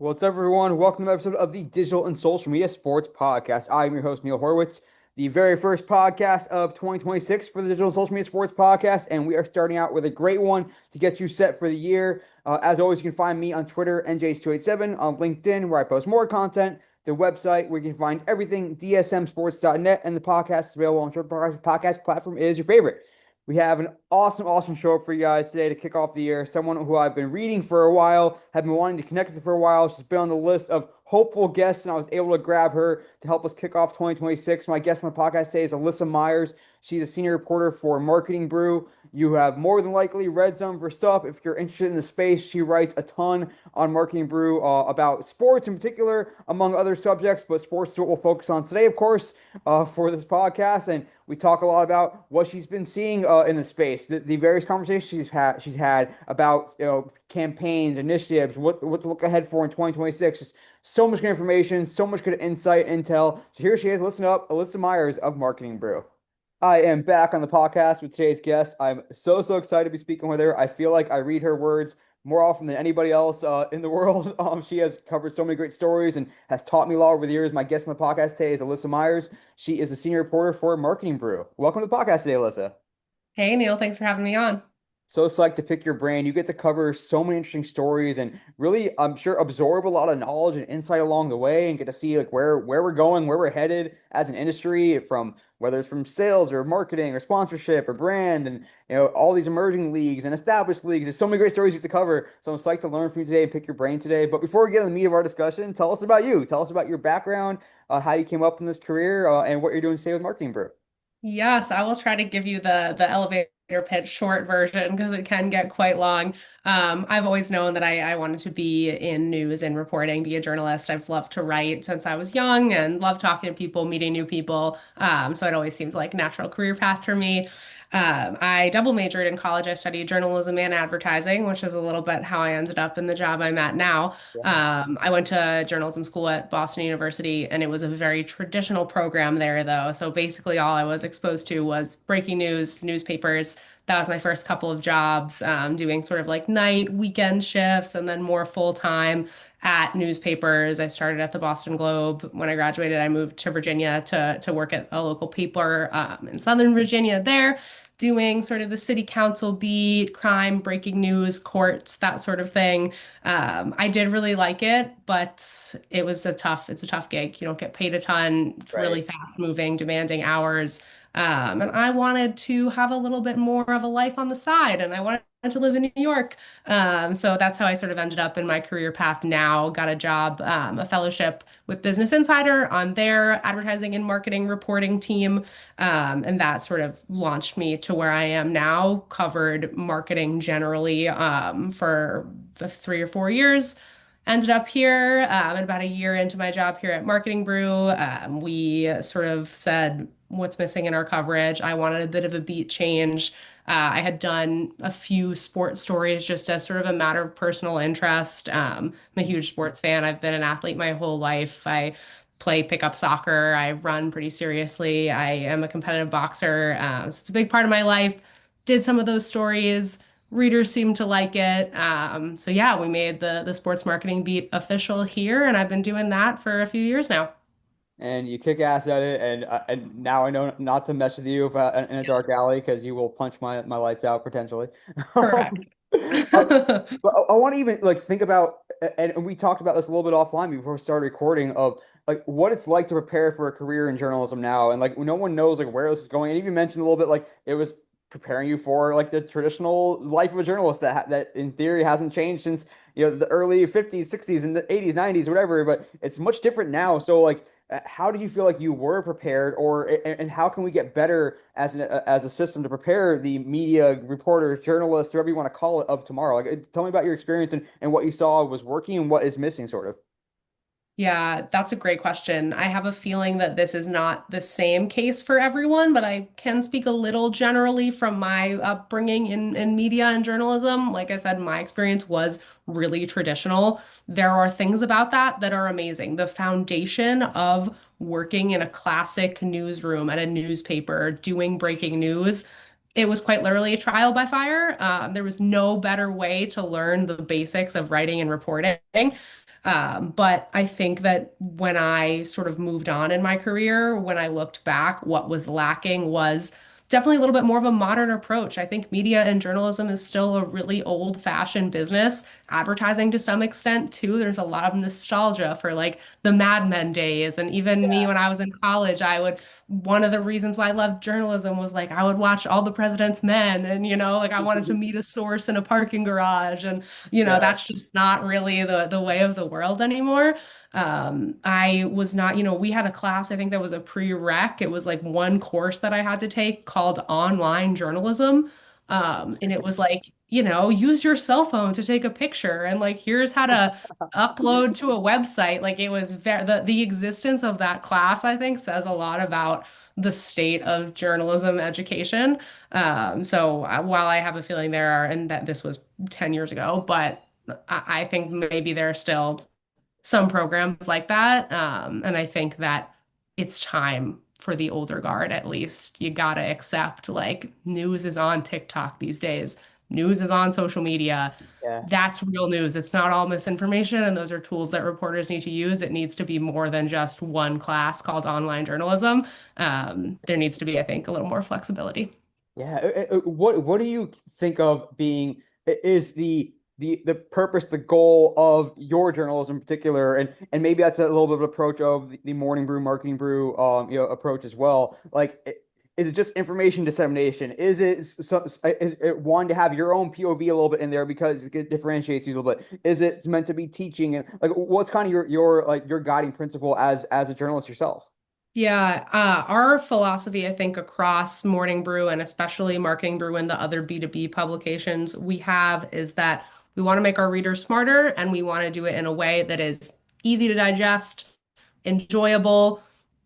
What's up, everyone? Welcome to another episode of the Digital and Social Media Sports Podcast. I'm your host, Neil Horwitz, the very first podcast of 2026 for the Digital and Social Media Sports Podcast, and we are starting out with a great one to get you set for the year. As always, you can find me on Twitter, NJs287, on LinkedIn, where I post more content, the website where you can find everything, dsmsports.net, and the podcast is available on your podcast platform is your favorite. We have an awesome show for you guys today to kick off the year. Someone who I've been reading for a while, have been wanting to connect with for a while. She's been on the list of hopeful guests, and I was able to grab her to help us kick off 2026. My guest on the podcast today is Alyssa Meyers. She's a senior reporter for Marketing Brew. You have more than likely read some of her stuff. If you're interested in the space, she writes a ton on Marketing Brew about sports in particular, among other subjects, but sports is what we'll focus on today, of course, for this podcast. And we talk a lot about what she's been seeing in the space, the various conversations she's had about campaigns, initiatives, what to look ahead for in 2026. Just so much good information, so much good insight, intel. So here she is. Listen up, Alyssa Meyers of Marketing Brew. I am back on the podcast with today's guest. I'm so excited to be speaking with her. I feel like I read her words more often than anybody else in the world. She has covered so many great stories and has taught me a lot over the years. My guest on the podcast today is Alyssa Meyers. She is a senior reporter for Marketing Brew. Welcome to the podcast today, Alyssa. Hey Neil, thanks for having me on. So psyched to pick your brain. You get to cover so many interesting stories and really, I'm sure, absorb a lot of knowledge and insight along the way and get to see like where we're going, where we're headed as an industry, from whether it's from sales or marketing or sponsorship or brand and all these emerging leagues and established leagues. There's so many great stories you get to cover. So I'm psyched to learn from you today and pick your brain today. But before we get into the meat of our discussion, tell us about you. Tell us about your background, how you came up in this career, and what you're doing today with Marketing Brew. Yes, I will try to give you the elevator pitch short version because it can get quite long. I've always known that I wanted to be in news and reporting, be a journalist. I've loved to write since I was young and loved talking to people, meeting new people. So it always seemed like a natural career path for me. I double majored in college. I studied journalism and advertising, which is a little bit how I ended up in the job I'm at now. Yeah. I went to journalism school at Boston University, and it was a very traditional program there, though. So basically, all I was exposed to was breaking news, newspapers. That was my first couple of jobs, doing sort of like night, weekend shifts, and then more full time at newspapers. I started at the Boston Globe. When I graduated, I moved to Virginia to work at a local paper in Southern Virginia there, doing sort of the city council beat, crime, breaking news, courts, that sort of thing. I did really like it, but it's a tough gig. You don't get paid a ton. It's Right. really fast moving, demanding hours. And I wanted to have a little bit more of a life on the side, and I wanted to live in New York. So that's how I sort of ended up in my career path now. Got a job, a fellowship with Business Insider on their advertising and marketing reporting team. And that sort of launched me to where I am now, covered marketing generally for the 3 or 4 years. Ended up here, and about a year into my job here at Marketing Brew, we sort of said, what's missing in our coverage? I wanted a bit of a beat change. I had done a few sports stories just as sort of a matter of personal interest. I'm a huge sports fan. I've been an athlete my whole life. I play pickup soccer. I run pretty seriously. I am a competitive boxer. So it's a big part of my life. Did some of those stories. Readers seem to like it. So yeah, we made the sports marketing beat official here, and I've been doing that for a few years now. And you kick ass at it. And now I know not to mess with you in a dark alley because you will punch my lights out potentially. Correct. But I want to even like think about, and we talked about this a little bit offline before we started recording of like what it's like to prepare for a career in journalism now, and like no one knows like where this is going. And even mentioned a little bit like it was preparing you for like the traditional life of a journalist that in theory hasn't changed since the early 50s, 60s, and the 80s, 90s, whatever. But it's much different now. So like how do you feel like you were prepared, or and how can we get better as a system to prepare the media reporter, journalist, whoever you want to call it, of tomorrow? Like, tell me about your experience and what you saw was working and what is missing, sort of. Yeah, that's a great question. I have a feeling that this is not the same case for everyone, but I can speak a little generally from my upbringing in media and journalism. Like I said, my experience was really traditional. There are things about that that are amazing. The foundation of working in a classic newsroom at a newspaper, doing breaking news It was quite literally a trial by fire. There was no better way to learn the basics of writing and reporting. But I think that when I sort of moved on in my career, when I looked back, what was lacking was definitely a little bit more of a modern approach. I think media and journalism is still a really old-fashioned business. Advertising to some extent too. There's a lot of nostalgia for like the Mad Men days. And even me when I was in college, one of the reasons why I loved journalism was like I would watch All the President's Men and like I wanted to meet a source in a parking garage and Yeah. that's just not really the way of the world anymore. I was not, we had a class, I think that was a prereq. It was like one course that I had to take called online journalism. And it was like, use your cell phone to take a picture and like here's how to upload to a website. Like it was the existence of that class, I think, says a lot about the state of journalism education. So while I have a feeling there are, and that this was 10 years ago, but I think maybe there are still some programs like that. And I think that it's time for the older guard, at least. You gotta accept like news is on TikTok these days. News is on social media. Yeah. That's real news. It's not all misinformation, and those are tools that reporters need to use. It needs to be more than just one class called online journalism. There needs to be, I think, a little more flexibility. Yeah. What do you think of being is the purpose, the goal of your journalism in particular, and maybe that's a little bit of an approach of the Morning Brew, Marketing Brew, approach as well. Like, is it just information dissemination? Is it is it wanting to have your own POV a little bit in there because it differentiates you a little bit? Is it meant to be teaching and like what's kind of your guiding principle as a journalist yourself? Yeah, our philosophy, I think, across Morning Brew and especially Marketing Brew and the other B2B publications we have is that we want to make our readers smarter and we want to do it in a way that is easy to digest, enjoyable.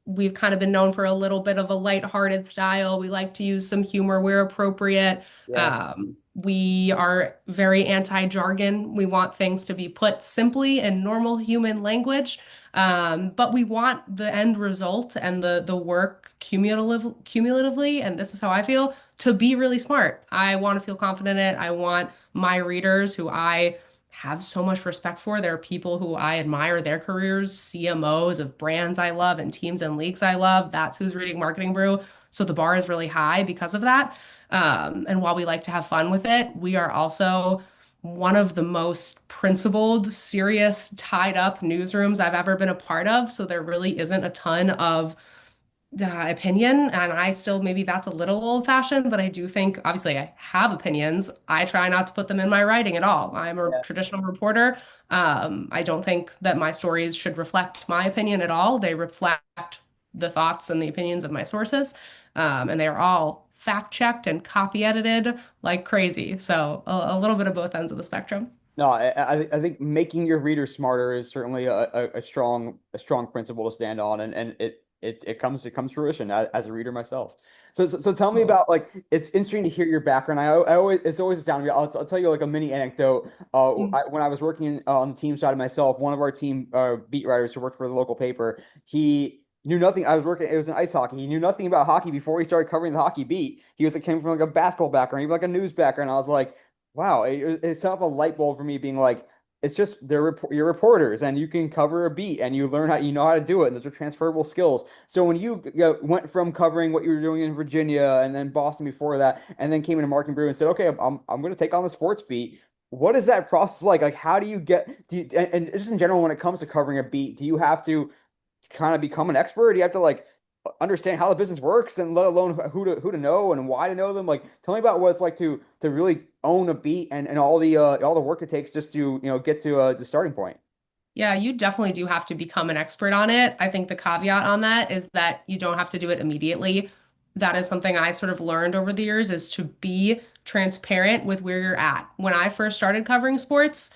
We've kind of been known for a little bit of a lighthearted style. We like to use some humor where appropriate. Yeah. We are very anti-jargon. We want things to be put simply in normal human language. But we want the end result and the work cumulatively, and this is how I feel, to be really smart. I want to feel confident in it. I want my readers, who I have so much respect for, they're people who I admire their careers, CMOs of brands I love and teams and leagues I love. That's who's reading Marketing Brew. So the bar is really high because of that. And while we like to have fun with it, we are also one of the most principled, serious, tied up newsrooms I've ever been a part of. So there really isn't a ton of opinion. And I still, maybe that's a little old-fashioned, but I do think, obviously, I have opinions. I try not to put them in my writing at all. I'm a Yeah. traditional reporter. I don't think that my stories should reflect my opinion at all. They reflect the thoughts and the opinions of my sources. And they are all fact-checked and copy edited like crazy. So a little bit of both ends of the spectrum. No, I think making your readers smarter is certainly a strong principle to stand on, and it comes to fruition as a reader myself. So tell me about like it's interesting to hear your background. I always it's always astounding me. I'll tell you like a mini anecdote. When I was working on the team side of myself, one of our team beat writers who worked for the local paper, he knew nothing. I was working. It was in ice hockey. He knew nothing about hockey before he started covering the hockey beat. He was like came from like a basketball background, even like a news background. I was like. Wow, it set up a light bulb for me being like, it's just you're reporters and you can cover a beat and you know how to do it and those are transferable skills. So when went from covering what you were doing in Virginia and then Boston before that and then came into Mark and Brew and said, okay, I'm going to take on the sports beat. What is that process like? Like, how do you and just in general when it comes to covering a beat, do you have to kind of become an expert? Do you have to like understand how the business works and let alone who to know and why to know them? Like, tell me about what it's like to really own a beat and all the work it takes just to get to the starting point. Yeah, you definitely do have to become an expert on it. I think the caveat on that is that you don't have to do it immediately. That is something I sort of learned over the years is to be transparent with where you're at. When I first started covering sports,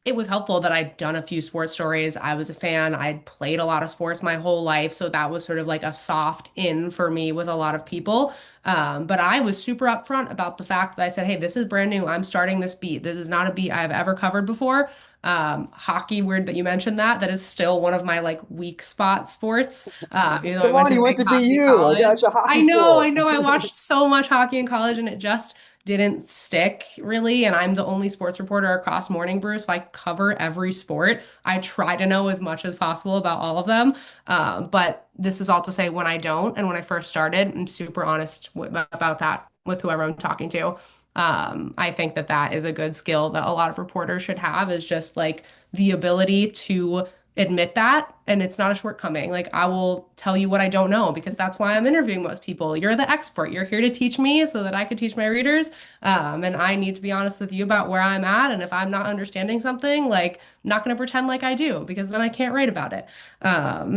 it was helpful that I'd done a few sports stories. I was a fan. I'd played a lot of sports my whole life. So that was sort of like a soft in for me with a lot of people. But I was super upfront about the fact that I said, hey, this is brand new. I'm starting this beat. This is not a beat I've ever covered before. Hockey, weird that you mentioned that. That is still one of my like weak spot sports. Even though I Come went on, to you went big to hockey BU. Like college. that's a hockey I know, I school. know. I watched so much hockey in college and it just didn't stick really. And I'm the only sports reporter across Morning Brew, so I cover every sport. I try to know as much as possible about all of them. But this is all to say when I don't, and when I first started, I'm super honest about that with whoever I'm talking to. I think that that is a good skill that a lot of reporters should have is just like the ability to admit that. And it's not a shortcoming. Like, I will tell you what I don't know because that's why I'm interviewing most people. You're the expert. You're here to teach me so that I could teach my readers. And I need to be honest with you about where I'm at. And if I'm not understanding something, like, I'm not going to pretend like I do because then I can't write about it.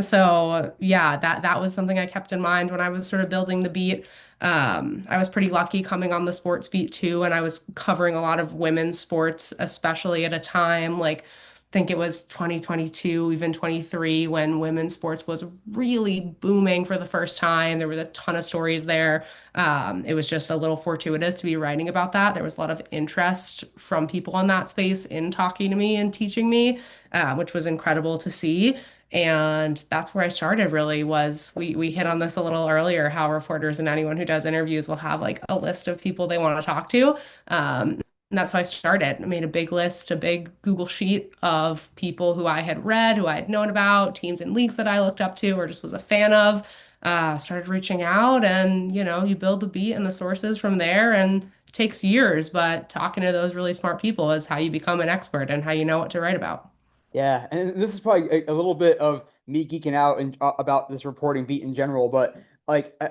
So yeah, that was something I kept in mind when I was sort of building the beat. I was pretty lucky coming on the sports beat too, and I was covering a lot of women's sports, especially at a time like think it was 2022, even 23, when women's sports was really booming for the first time. There was a ton of stories there. It was just a little fortuitous to be writing about that. There was a lot of interest from people in that space in talking to me and teaching me, which was incredible to see. And that's where I started really was we hit on this a little earlier, how reporters and anyone who does interviews will have like a list of people they want to talk to. And that's how I started. I made a big list, a big Google sheet of people who I had read, who I had known about, teams and leagues that I looked up to or just was a fan of. Started reaching out, and you build the beat and the sources from there. And it takes years, but talking to those really smart people is how you become an expert and how you know what to write about. Yeah, and this is probably a little bit of me geeking out and about this reporting beat in general, but like,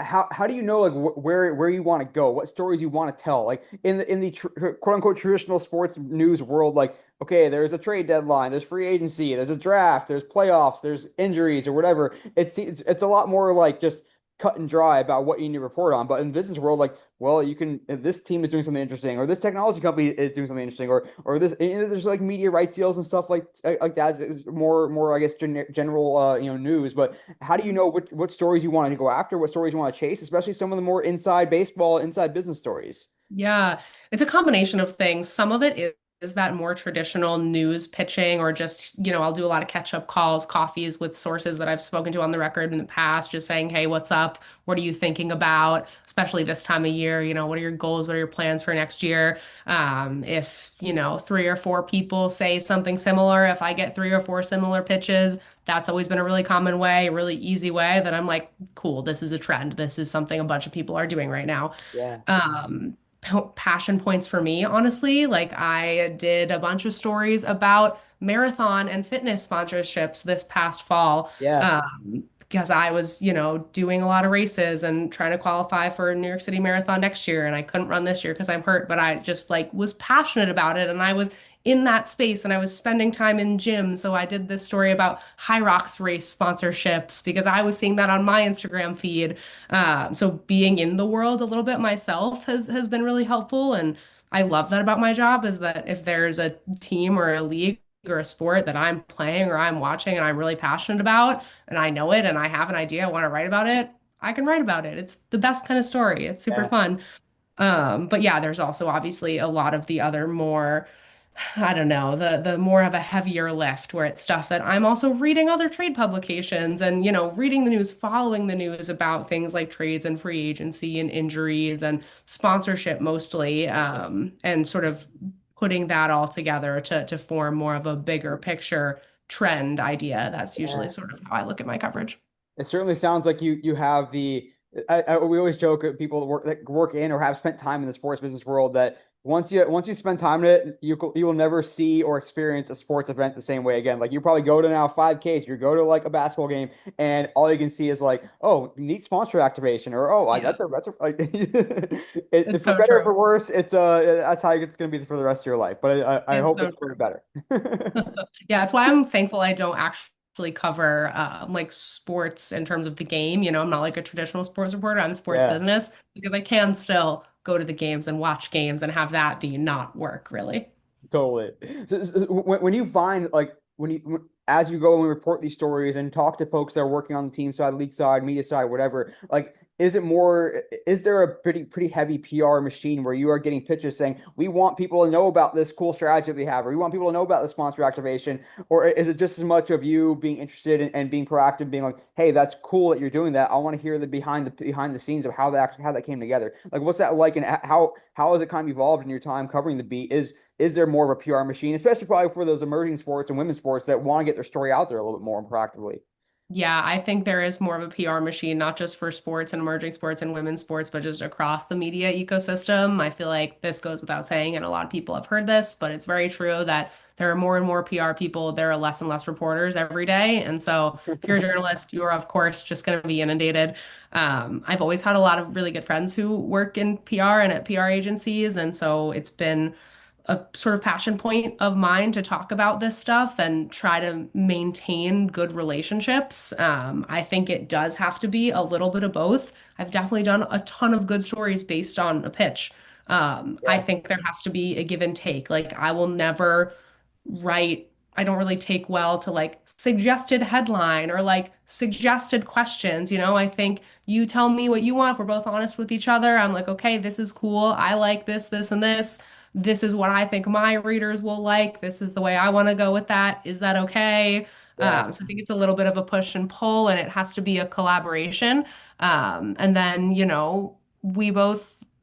how do you know like where you want to go, what stories you want to tell? Like in the tr quote unquote traditional sports news world, like okay, there's a trade deadline, there's free agency, there's a draft, there's playoffs, there's injuries or whatever. It's a lot more like just cut and dry about what you need to report on. But in the business world, like, well, you can if this team is doing something interesting, or this technology company is doing something interesting, or this there's like media rights deals and stuff like that. It's more I guess general news. But how do you know what stories you want to go after, what stories you want to chase, especially some of the more inside baseball, inside business stories? Yeah, it's a combination of things. Some of it is that more traditional news pitching, or just, I'll do a lot of catch-up calls, coffees with sources that I've spoken to on the record in the past, just saying, hey, what's up? What are you thinking about? Especially this time of year, what are your goals? What are your plans for next year? If, three or four people say something similar, if I get three or four similar pitches, that's always been a really common way, a really easy way that I'm like, cool, this is a trend. This is something a bunch of people are doing right now. Yeah, Passion points for me, honestly. Like, I did a bunch of stories about marathon and fitness sponsorships this past fall. yeah, Because I was, doing a lot of races and trying to qualify for New York City Marathon next year, and I couldn't run this year because I'm hurt, but I just like was passionate about it, and I was in that space and I was spending time in gym. So I did this story about High Rocks race sponsorships because I was seeing that on my Instagram feed. So being in the world a little bit myself has been really helpful, and I love that about my job is that if there's a team or a league or a sport that I'm playing or I'm watching and I'm really passionate about and I know it and I have an idea, I want to write about it, I can write about it. It's the best kind of story. It's super yeah. fun. But yeah, there's also obviously a lot of the other more, I don't know, the more of a heavier lift where it's stuff that I'm also reading other trade publications and, reading the news, following the news about things like trades and free agency and injuries and sponsorship mostly, and sort of putting that all together to form more of a bigger picture trend idea. That's usually Yeah. sort of how I look at my coverage. It certainly sounds like you have the. We always joke at people that work in or have spent time in the sports business world that once you spend time in it, you will never see or experience a sports event the same way again. Like you probably go to now 5Ks, you go to like a basketball game, and all you can see is like, oh, neat sponsor activation, or oh, like Yeah, that's a like it's for so better or for true. worse, it's that's how it's going to be for the rest of your life. But I It's hope so it's for the true. better. Yeah, it's why I'm thankful I don't actually cover like sports in terms of the game. I'm not like a traditional sports reporter. I'm sports Yeah. business because I can still go to the games and watch games and have that be not work, really. Totally. So when you find like as you go and report these stories and talk to folks that are working on the team side, league side, media side, whatever, like is there a pretty heavy PR machine where you are getting pitches saying we want people to know about this cool strategy that we have, or we want people to know about the sponsor activation, or is it just as much of you being interested in, and being proactive, being like, hey, that's cool that you're doing that. I want to hear the behind the scenes of how that came together. Like, what's that like, and how has it kind of evolved in your time covering the beat? Is there more of a PR machine, especially probably for those emerging sports and women's sports that want to get their story out there a little bit more proactively? Yeah, I think there is more of a PR machine, not just for sports and emerging sports and women's sports, but just across the media ecosystem. I feel like this goes without saying, and a lot of people have heard this, but it's very true that there are more and more PR people. There are less and less reporters every day. And so if you're a journalist, you're of course just going to be inundated. I've always had a lot of really good friends who work in PR and at PR agencies. And so it's been a sort of passion point of mine to talk about this stuff and try to maintain good relationships. I think it does have to be a little bit of both. I've definitely done a ton of good stories based on a pitch. I Yeah, think there has to be a give and take. Like, I will never write, I don't really take well to like suggested headline or like suggested questions. I think you tell me what you want. If we're both honest with each other, I'm like, okay, this is cool. I like this, this, and this. This is what I think my readers will like. This is the way I want to go with that. Is that okay? yeah. So I think it's a little bit of a push and pull, and it has to be a collaboration. And then,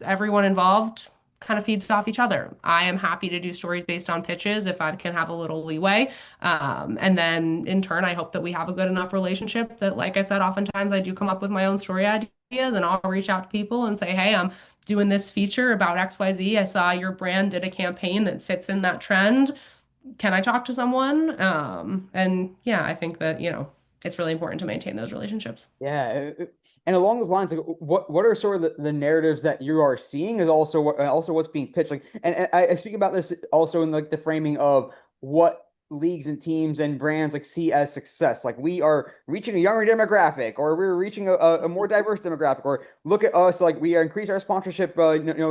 everyone involved kind of feeds off each other. I am happy to do stories based on pitches if I can have a little leeway. And then in turn, I hope that we have a good enough relationship that, like I said, oftentimes I do come up with my own story ideas and I'll reach out to people and say, hey, I'm doing this feature about XYZ. I saw your brand did a campaign that fits in that trend. Can I talk to someone? And yeah, I think that, it's really important to maintain those relationships. Yeah, and along those lines, like, what are sort of the narratives that you are seeing is also what's being pitched. Like, and I speak about this also in like the framing of what leagues and teams and brands like see as success. Like, we are reaching a younger demographic, or we're reaching a more diverse demographic, or look at us, like we are increase our sponsorship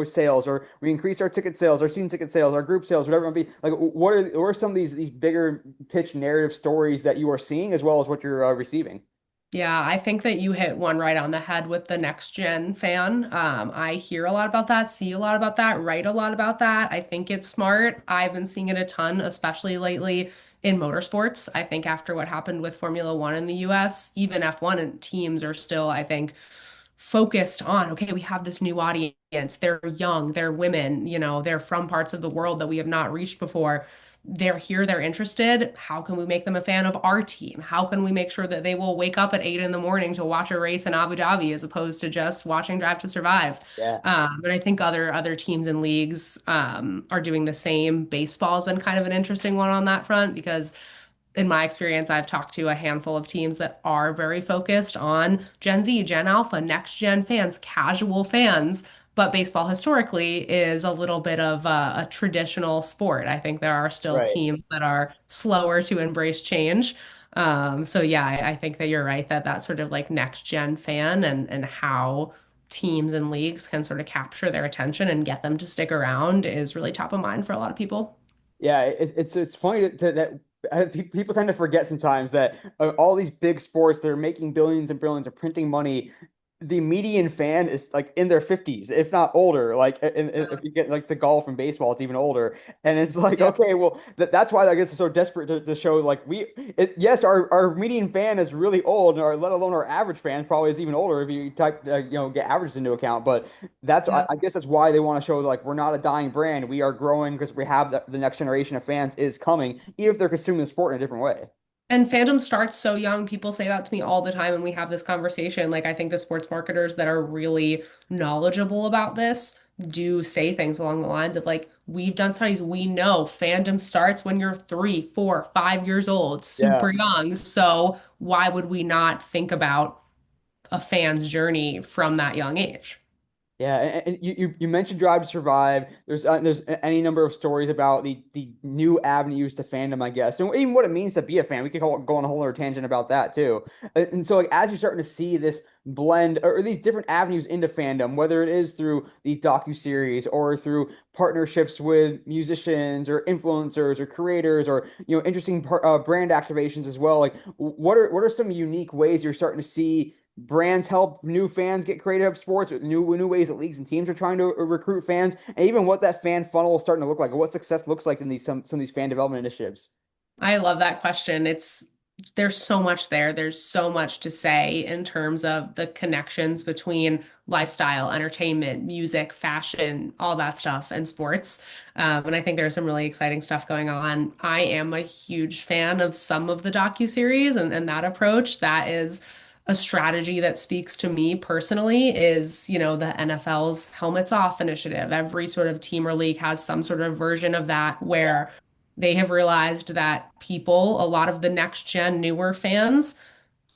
sales, or we increase our ticket sales, our season ticket sales, our group sales, whatever it might be. Like, what are some of these bigger pitch narrative stories that you are seeing as well as what you're receiving? Yeah, I think that you hit one right on the head with the next gen fan. I hear a lot about that, see a lot about that, write a lot about that. I think it's smart. I've been seeing it a ton, especially lately in motorsports. I think after what happened with Formula One in the US, even F1 and teams are still, I think, focused on, okay, we have this new audience. They're young, they're women, they're from parts of the world that we have not reached before. They're here, they're interested. How can we make them a fan of our team? How can we make sure that they will wake up at 8 in the morning to watch a race in Abu Dhabi as opposed to just watching Drive to Survive? Yeah. And I think other teams and leagues are doing the same. Baseball has been kind of an interesting one on that front because in my experience, I've talked to a handful of teams that are very focused on Gen Z, Gen Alpha, next gen fans, casual fans. But baseball historically is a little bit of a traditional sport. I think there are still Right. teams that are slower to embrace change. So yeah, I think that you're right that that sort of like next gen fan and how teams and leagues can sort of capture their attention and get them to stick around is really top of mind for a lot of people. Yeah, it's funny that people tend to forget sometimes that all these big sports that are making billions and billions of printing money, the median fan is like in their 50s, if not older. Like, and if you get like to golf and baseball, it's even older. And it's like, Yeah. okay, well, that's why I guess it's so desperate to show like yes, our median fan is really old, or let alone our average fan probably is even older if you type get averages into account. But I guess that's why they want to show like we're not a dying brand. We are growing because we have the next generation of fans is coming, even if they're consuming the sport in a different way. And fandom starts so young. People say that to me all the time when we have this conversation. Like, I think the sports marketers that are really knowledgeable about this do say things along the lines of, like, we've done studies. We know fandom starts when you're 3, 4, 5 years old, Yeah. super young. So, why would we not think about a fan's journey from that young age? Yeah, and you mentioned Drive to Survive. There's any number of stories about the new avenues to fandom, I guess, and even what it means to be a fan. We could go on a whole other tangent about that too. And so, like, as you're starting to see this blend or these different avenues into fandom, whether it is through these docu-series or through partnerships with musicians or influencers or creators or interesting brand activations as well. Like, what are some unique ways you're starting to see brands help new fans get creative of sports, new ways that leagues and teams are trying to recruit fans, and even what that fan funnel is starting to look like, or what success looks like in these some of these fan development initiatives. I love that question. There's so much there. There's so much to say in terms of the connections between lifestyle, entertainment, music, fashion, all that stuff, and sports. And I think there's some really exciting stuff going on. I am a huge fan of some of the docuseries and that approach. That is a strategy that speaks to me personally is, the NFL's Helmets Off initiative. Every sort of team or league has some sort of version of that where they have realized that people, a lot of the next gen newer fans,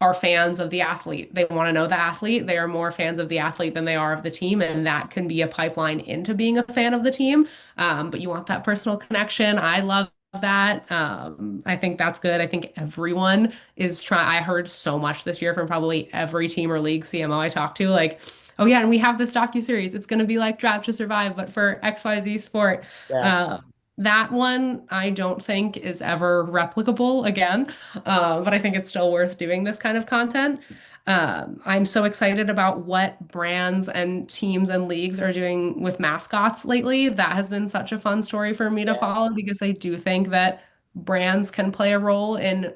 are fans of the athlete. They want to know the athlete. They are more fans of the athlete than they are of the team. And that can be a pipeline into being a fan of the team. But you want that personal connection. I love that. I think that's good. I think everyone is trying. I heard so much this year from probably every team or league CMO I talked to, like, oh yeah, and we have this docu-series. It's going to be like Draft to Survive, but for XYZ sport. Yeah. Uh, that one I don't think is ever replicable again, but I think it's still worth doing this kind of content. I'm so excited about what brands and teams and leagues are doing with mascots lately. That has been such a fun story for me to Yeah. follow because I do think that brands can play a role in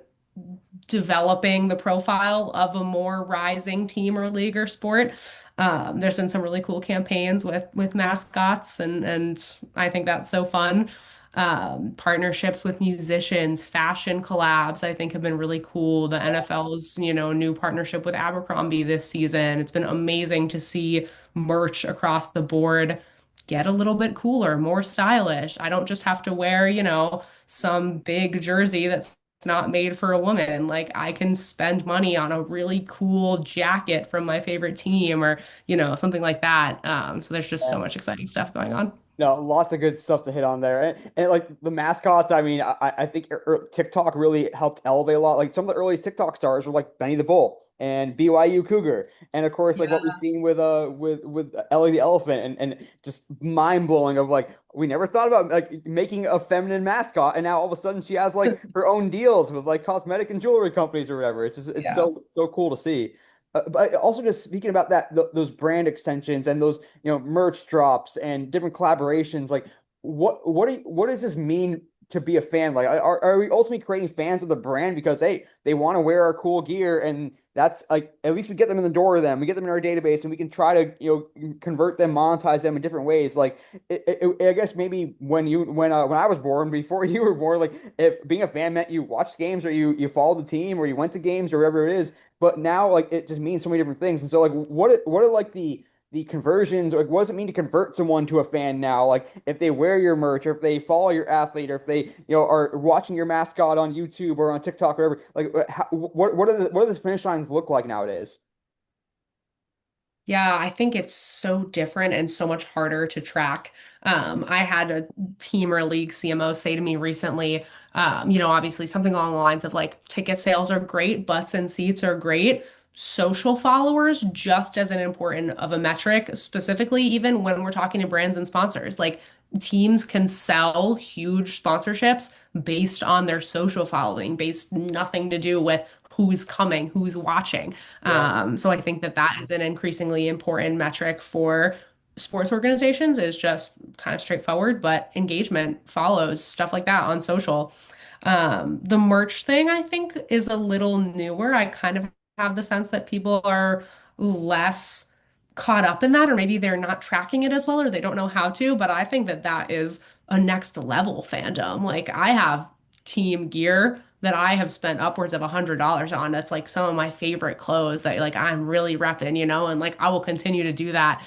developing the profile of a more rising team or league or sport. There's been some really cool campaigns with mascots, and I think that's so fun. Partnerships with musicians, fashion collabs, I think have been really cool. The NFL's, new partnership with Abercrombie this season. It's been amazing to see merch across the board get a little bit cooler, more stylish. I don't just have to wear, some big jersey that's not made for a woman. Like I can spend money on a really cool jacket from my favorite team or, something like that. So there's just so Yeah. much exciting stuff going on. No, lots of good stuff to hit on there, and like the mascots. I mean, I think TikTok really helped elevate a lot. Like some of the earliest TikTok stars were like Benny the Bull and BYU Cougar, and of course, like what we've seen with Ellie the Elephant, and just mind blowing of like we never thought about like making a feminine mascot, and now all of a sudden she has like her own deals with like cosmetic and jewelry companies or whatever. It's Yeah. so cool to see. But also just speaking about that, those brand extensions and those merch drops and different collaborations, like what does this mean to be a fan? Like are we ultimately creating fans of the brand because hey, they want to wear our cool gear, and that's like at least we get them in the door of them, we get them in our database, and we can try to convert them, monetize them in different ways. Like I guess maybe when I was born, before you were born, like if being a fan meant you watched games or you followed the team or you went to games or whatever it is. But now, like, it just means so many different things. And so, like, what are like the conversions? Like, what does it mean to convert someone to a fan now? Like, if they wear your merch, or if they follow your athlete, or if they are watching your mascot on YouTube or on TikTok or whatever. Like, what do the finish lines look like nowadays? Yeah, I think it's so different and so much harder to track. I had a team or a league CMO say to me recently, obviously something along the lines of like ticket sales are great, butts and seats are great. Social followers just as an important of a metric, specifically even when we're talking to brands and sponsors. Like teams can sell huge sponsorships based on their social following, based nothing to do with who's coming, who's watching. Yeah. So I think that that is an increasingly important metric for sports organizations is just kind of straightforward, but engagement follows stuff like that on social. The merch thing I think is a little newer. I kind of have the sense that people are less caught up in that, or maybe they're not tracking it as well, or they don't know how to. But I think that that is a next level fandom. Like I have team gear that I have spent upwards of $100 on. That's like some of my favorite clothes that like I'm really repping, and like I will continue to do that.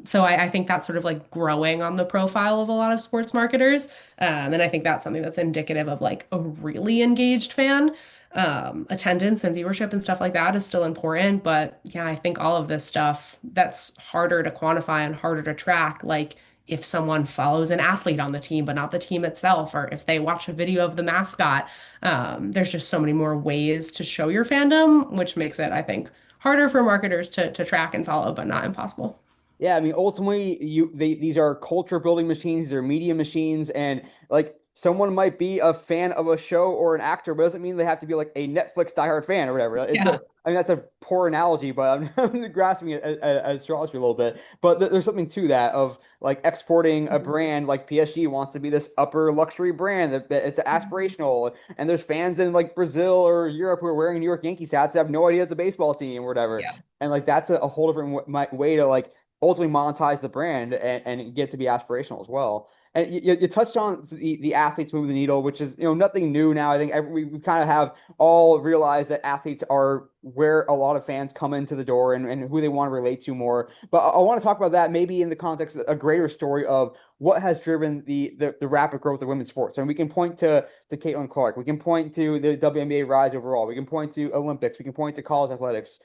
So I think that's sort of like growing on the profile of a lot of sports marketers. And I think that's something that's indicative of like a really engaged fan. Attendance and viewership and stuff like that is still important, but yeah, I think all of this stuff that's harder to quantify and harder to track, like if someone follows an athlete on the team, but not the team itself, or if they watch a video of the mascot, there's just so many more ways to show your fandom, which makes it, I think, harder for marketers to track and follow, but not impossible. Yeah, I mean, ultimately, these are culture building machines, these are media machines, and like someone might be a fan of a show or an actor, but it doesn't mean they have to be like a Netflix diehard fan or whatever. Yeah. I mean, that's a poor analogy, but I'm grasping it as straws for a little bit. But there's something to that of like exporting a brand like PSG wants to be this upper luxury brand that it's aspirational, and there's fans in like Brazil or Europe who are wearing New York Yankees hats that have no idea it's a baseball team or whatever. Yeah. And like that's a whole different way to like ultimately monetize the brand and get to be aspirational as well. And you touched on the athletes moving the needle, which is nothing new now. I think we kind of have all realized that athletes are where a lot of fans come into the door and who they want to relate to more. But I want to talk about that maybe in the context of a greater story of what has driven the rapid growth of women's sports. And we can point to Caitlin Clark, we can point to the WNBA rise overall, we can point to Olympics, we can point to college athletics.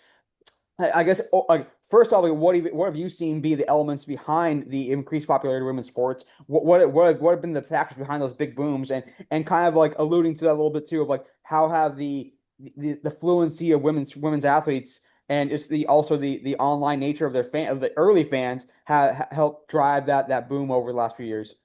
I guess first off, like, what have you seen be the elements behind the increased popularity of women's sports? What have been the factors behind those big booms and kind of like alluding to that a little bit too of like how have the fluency of women's athletes and it's the online nature of their fan of the early fans have helped drive that boom over the last few years.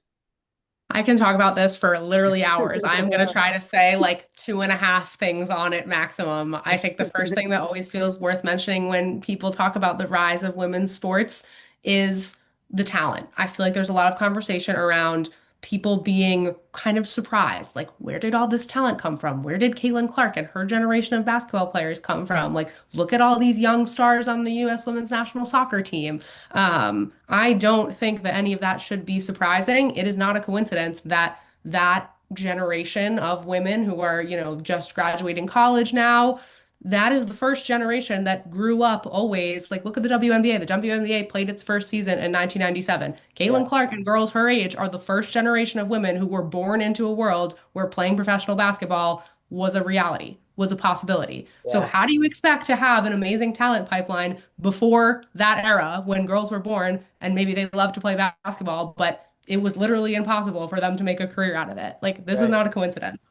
I can talk about this for literally hours. I'm going to try to say like two and a half things on it maximum. I think the first thing that always feels worth mentioning when people talk about the rise of women's sports is the talent. I feel like there's a lot of conversation around people being kind of surprised. Like, where did all this talent come from? Where did Caitlin Clark and her generation of basketball players come from? Like, look at all these young stars on the US women's national soccer team. I don't think that any of that should be surprising. It is not a coincidence that that generation of women who are, just graduating college now, that is the first generation that grew up always. Like, look at the WNBA. The WNBA played its first season in 1997. Yeah, Caitlin Clark and girls her age are the first generation of women who were born into a world where playing professional basketball was a reality, was a possibility. So, yeah, how do you expect to have an amazing talent pipeline before that era when girls were born and maybe they loved to play basketball, but it was literally impossible for them to make a career out of it? Like, this is right. not a coincidence.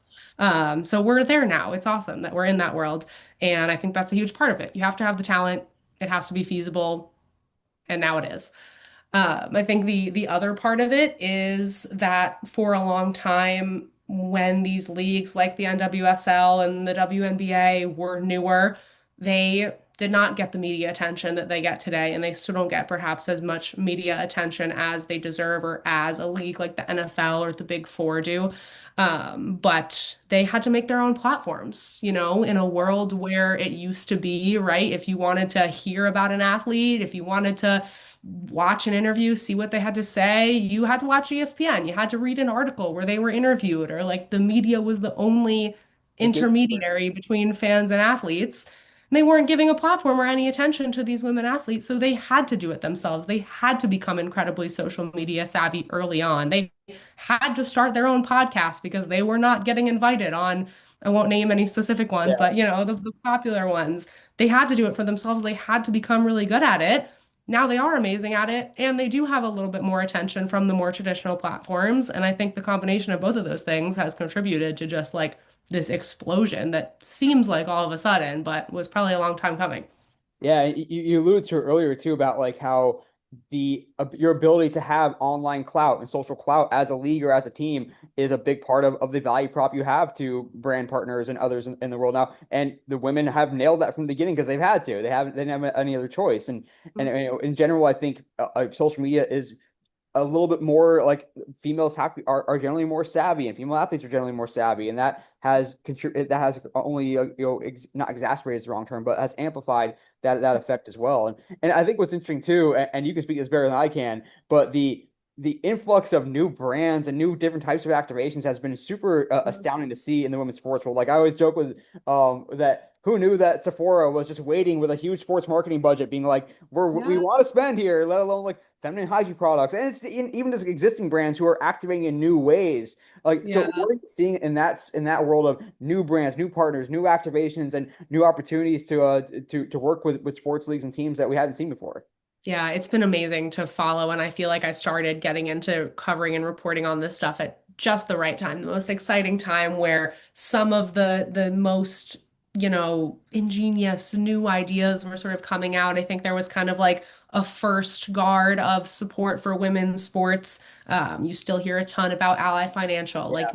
So we're there now. It's awesome that we're in that world. And I think that's a huge part of it. You have to have the talent, it has to be feasible, and now it is. I think the other part of it is that for a long time, when these leagues like the NWSL and the WNBA were newer, they did not get the media attention that they get today, and they still don't get perhaps as much media attention as they deserve or as a league like the NFL or the Big Four do. But they had to make their own platforms, in a world where it used to be, right? If you wanted to hear about an athlete, if you wanted to watch an interview, see what they had to say. You had to watch ESPN. You had to read an article where they were interviewed, or like the media was the only The gatekeeper. intermediary between fans and athletes. And they weren't giving a platform or any attention to these women athletes, so they had to do it themselves. They had to become incredibly social media savvy early on. They had to start their own podcast because they were not getting invited on. I won't name any specific ones, Yeah. but the popular ones. They had to do it for themselves. They had to become really good at it. Now they are amazing at it, and they do have a little bit more attention from the more traditional platforms. And I think the combination of both of those things has contributed to just like this explosion that seems like all of a sudden, but was probably a long time coming. Yeah, you alluded to it earlier too about like how your ability to have online clout and social clout as a league or as a team is a big part of the value prop you have to brand partners and others in the world now. And the women have nailed that from the beginning because they've had to. They didn't have any other choice. And in general, I think social media is a little bit more like females are generally more savvy and female athletes are generally more savvy and that has only not exacerbated is the wrong term but has amplified that effect as well and I think what's interesting too and you can speak this better than I can but the influx of new brands and new different types of activations has been super astounding to see in the women's sports world. Like I always joke with that who knew that Sephora was just waiting with a huge sports marketing budget, being like, we Yeah. want to spend here, let alone like feminine hygiene products, and it's even just existing brands who are activating in new ways. Like, so Yeah. what are you seeing in that world of new brands, new partners, new activations, and new opportunities to work with sports leagues and teams that we hadn't seen before? Yeah, it's been amazing to follow, and I feel like I started getting into covering and reporting on this stuff at just the right time, the most exciting time where some of the most, ingenious new ideas were sort of coming out. I think there was kind of like a first guard of support for women's sports. You still hear a ton about Ally Financial. Like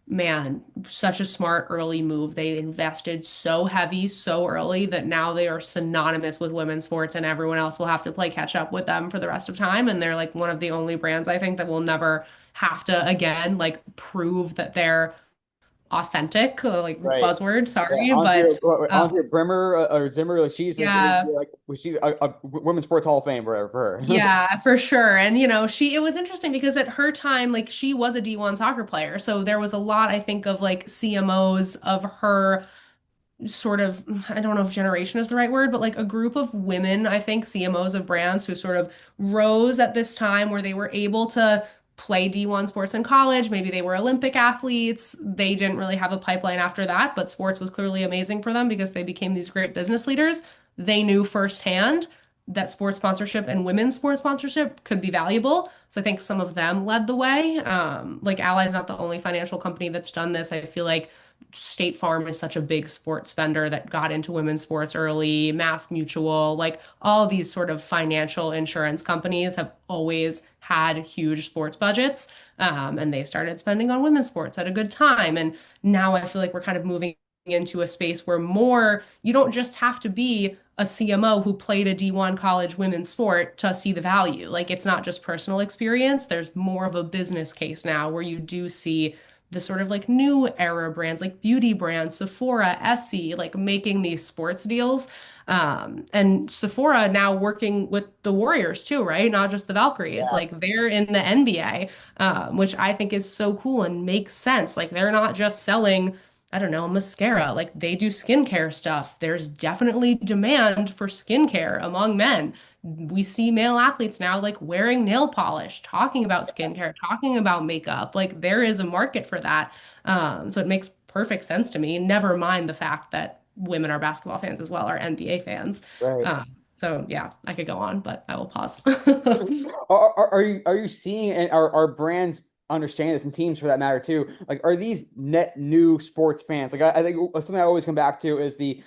man, such a smart early move. They invested so heavy so early that now they are synonymous with women's sports and everyone else will have to play catch up with them for the rest of time. And they're like one of the only brands I think that will never have to again like prove that they're authentic, like Right. buzzword, Yeah, sorry, but uh, Andrea Brimmer or Zimmer, like yeah. she's a women's sports Hall of Fame for her. Yeah, for sure. And it was interesting because at her time, like she was a D1 soccer player. So there was a lot, I think, of like CMOs of her sort of, I don't know if generation is the right word, but like a group of women, I think, CMOs of brands who sort of rose at this time where they were able to play D1 sports in college. Maybe they were Olympic athletes. They didn't really have a pipeline after that, but sports was clearly amazing for them because they became these great business leaders. They knew firsthand that sports sponsorship and women's sports sponsorship could be valuable. So I think some of them led the way. Like Ally is not the only financial company that's done this. I feel like State Farm is such a big sports spender that got into women's sports early, Mass Mutual, like all these sort of financial insurance companies have always had huge sports budgets. And they started spending on women's sports at a good time. And now I feel like we're kind of moving into a space where more, you don't just have to be a CMO who played a D1 college women's sport to see the value. Like it's not just personal experience. There's more of a business case now where you do see the sort of like new era brands like beauty brands, Sephora, Essie, like making these sports deals. And Sephora now working with the Warriors too, right? Not just the Valkyries. Yeah, Like they're in the NBA, which I think is so cool and makes sense. Like they're not just selling, I don't know, mascara. Like they do skincare stuff. There's definitely demand for skincare among men. We see male athletes now like wearing nail polish, talking about skincare, talking about makeup. Like there is a market for that. So it makes perfect sense to me. Never mind the fact that women are basketball fans as well, are NBA fans. right. So yeah, I could go on, but I will pause. Are you seeing and are brands understanding this and teams for that matter too? Like, are these net new sports fans? Like, I think something I always come back to is the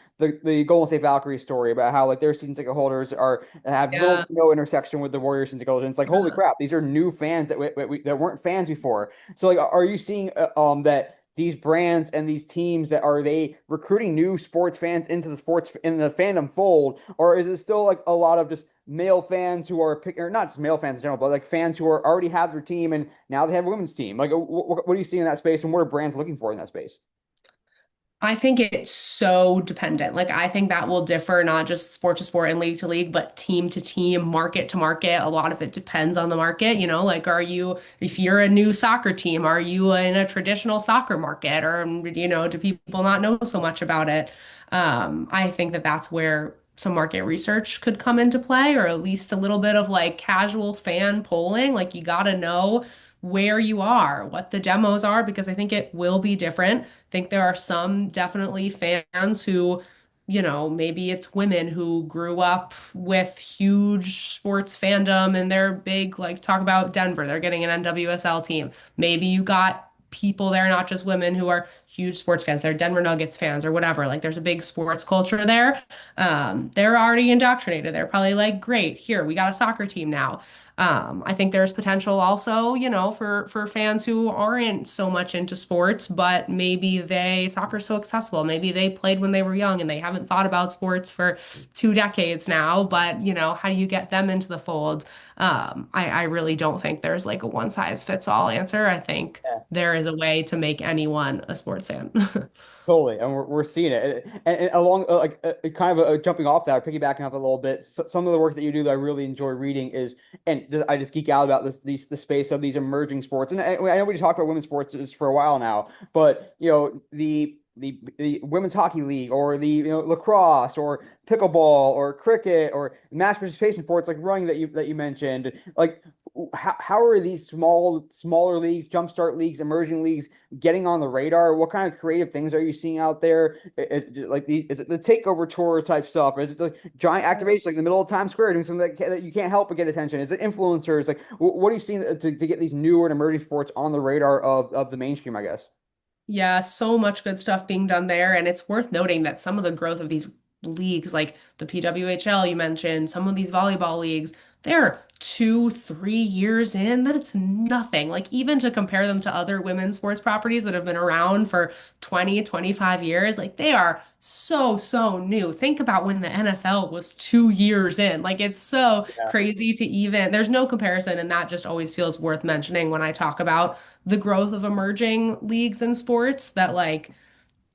Golden State Valkyrie story about how like their season ticket holders are have little Yeah. to no intersection with the Warriors season ticket holders. And it's like, holy crap, these are new fans that weren't fans before. So like, are you seeing that these brands and these teams that are they recruiting new sports fans into the sports in the fandom fold, or is it still like a lot of just male fans who are pick or not just male fans in general, but like fans who are already have their team and now they have a women's team? Like, what do you see in that space, and what are brands looking for in that space? I think it's so dependent. Like, I think that will differ not just sport to sport and league to league, but team to team, market to market. A lot of it depends on the market. Like, if you're a new soccer team, are you in a traditional soccer market? Or, do people not know so much about it? I think that that's where some market research could come into play, or at least a little bit of like casual fan polling. Like, you got to know where you are, what the demos are, because I think it will be different. Think there are some definitely fans who, maybe it's women who grew up with huge sports fandom and they're big, like talk about Denver, they're getting an NWSL team. Maybe you got people there, not just women who are huge sports fans, they're Denver Nuggets fans or whatever. Like there's a big sports culture there. They're already indoctrinated. They're probably like, great, here, we got a soccer team now. I think there's potential also, for fans who aren't so much into sports, but maybe soccer's so accessible. Maybe they played when they were young and they haven't thought about sports for 2 decades now, but how do you get them into the fold? I really don't think there's like a one size fits all answer. I think there is a way to make anyone a sports fan. Totally, and we're seeing it, and along kind of jumping off that, piggybacking off a little bit. Some of the work that you do that I really enjoy reading is, and I just geek out about the space of these emerging sports. And I know we talked about women's sports just for a while now, but the women's hockey league or the lacrosse or pickleball or cricket or mass participation sports like running that you mentioned, like how are these smaller leagues, jumpstart leagues, emerging leagues getting on the radar? What kind of creative things are you seeing out there? Is it the takeover tour type stuff? Or is it like giant activations like in the middle of Times Square doing something that you can't help but get attention? Is it influencers? Like what are you seeing to get these newer and emerging sports on the radar of the mainstream, I guess? Yeah, so much good stuff being done there. And it's worth noting that some of the growth of these leagues, like the PWHL you mentioned, some of these volleyball leagues, they're 2, 3 years in, that it's nothing. Like even to compare them to other women's sports properties that have been around for 20, 25 years, like they are so, so new. Think about when the NFL was 2 years in. Like it's so Yeah. crazy to even, there's no comparison. And that just always feels worth mentioning when I talk about the growth of emerging leagues and sports that like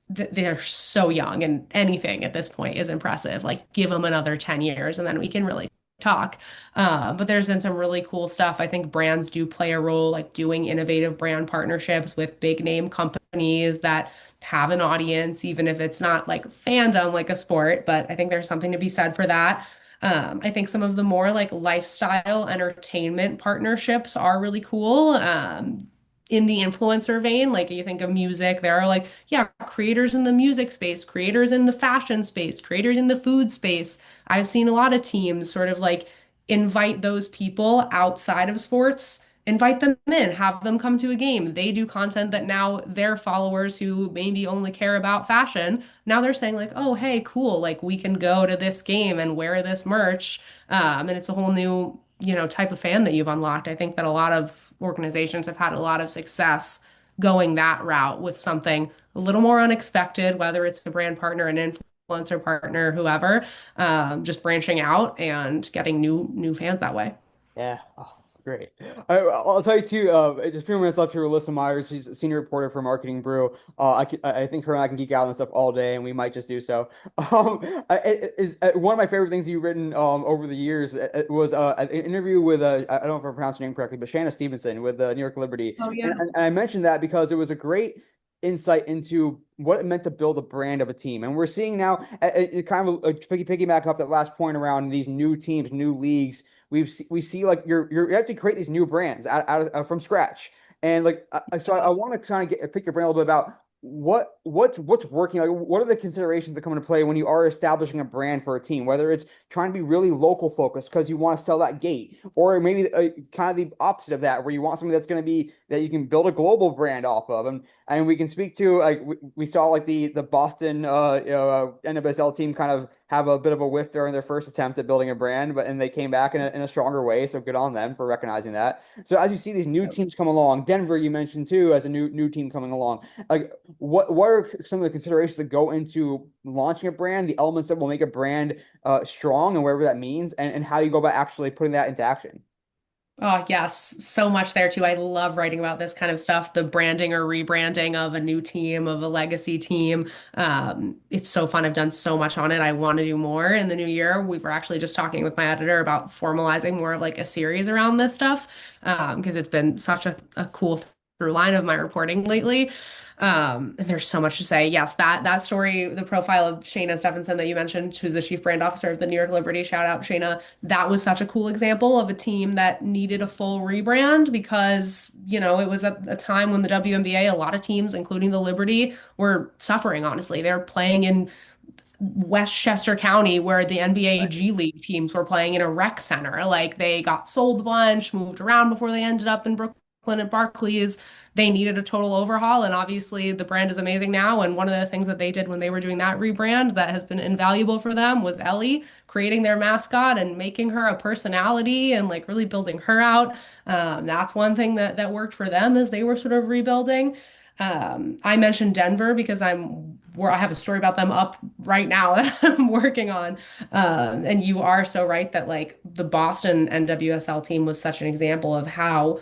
they're so young and anything at this point is impressive. Like give them another 10 years and then we can really talk. But there's been some really cool stuff. I think brands do play a role, like doing innovative brand partnerships with big name companies that have an audience, even if it's not like fandom like a sport. But I think there's something to be said for that. I think some of the more like lifestyle entertainment partnerships are really cool. In the influencer vein, like you think of music, there are like, yeah, creators in the music space, creators in the fashion space, creators in the food space. I've seen a lot of teams sort of like invite those people outside of sports, invite them in, have them come to a game. They do content that now their followers who maybe only care about fashion, now they're saying like, oh, hey, cool, like we can go to this game and wear this merch. And it's a whole new, type of fan that you've unlocked. I think that a lot of organizations have had a lot of success going that route with something a little more unexpected, whether it's a brand partner, an influencer partner, whoever, just branching out and getting new fans that way. Yeah, oh, that's great. I'll tell you too. Just a few minutes left here with Alyssa Meyers. She's a senior reporter for Marketing Brew. I think her and I can geek out on stuff all day, and we might just do so. One of my favorite things you've written over the years was an interview with I don't know if I pronounced her name correctly, but Shanna Stevenson with New York Liberty, Oh yeah. and I mentioned that because it was a great insight into what it meant to build a brand of a team. And we're seeing now, kind of piggyback off that last point around these new teams, new leagues. We see like you have to create these new brands from scratch. And like I want to kind of pick your brain a little bit about what's working. Like what are the considerations that come into play when you are establishing a brand for a team, whether it's trying to be really local focused because you want to sell that gate, or maybe kind of the opposite of that, where you want something that's going to be that you can build a global brand off of. And we can speak to like we saw like the Boston NWSL team kind of have a bit of a whiff there in their first attempt at building a brand, but and they came back in a stronger way. So good on them for recognizing that. So as you see these new teams come along, Denver you mentioned too as a new team coming along. Like what are some of the considerations that go into launching a brand, the elements that will make a brand strong and wherever that means, and how you go about actually putting that into action? Oh, yes, so much there too. I love writing about this kind of stuff, the branding or rebranding of a new team, of a legacy team. It's so fun. I've done so much on it. I want to do more in the new year. We were actually just talking with my editor about formalizing more of like a series around this stuff, because it's been such a cool through line of my reporting lately. And there's so much to say. Yes, that story, the profile of Shayna Stephenson that you mentioned, who's the chief brand officer of the New York Liberty, shout out Shayna. That was such a cool example of a team that needed a full rebrand because, it was at a time when the WNBA, a lot of teams, including the Liberty, were suffering, honestly. They're playing in Westchester County where the NBA Right. G League teams were playing in a rec center. Like they got sold a bunch, moved around before they ended up in Brooklyn at Barclays. They needed a total overhaul, and obviously the brand is amazing now. And one of the things that they did when they were doing that rebrand that has been invaluable for them was Ellie, creating their mascot and making her a personality and like really building her out. That's one thing that worked for them as they were sort of rebuilding. I mentioned Denver because where I have a story about them up right now that I'm working on. And you are so right that like the Boston NWSL team was such an example of how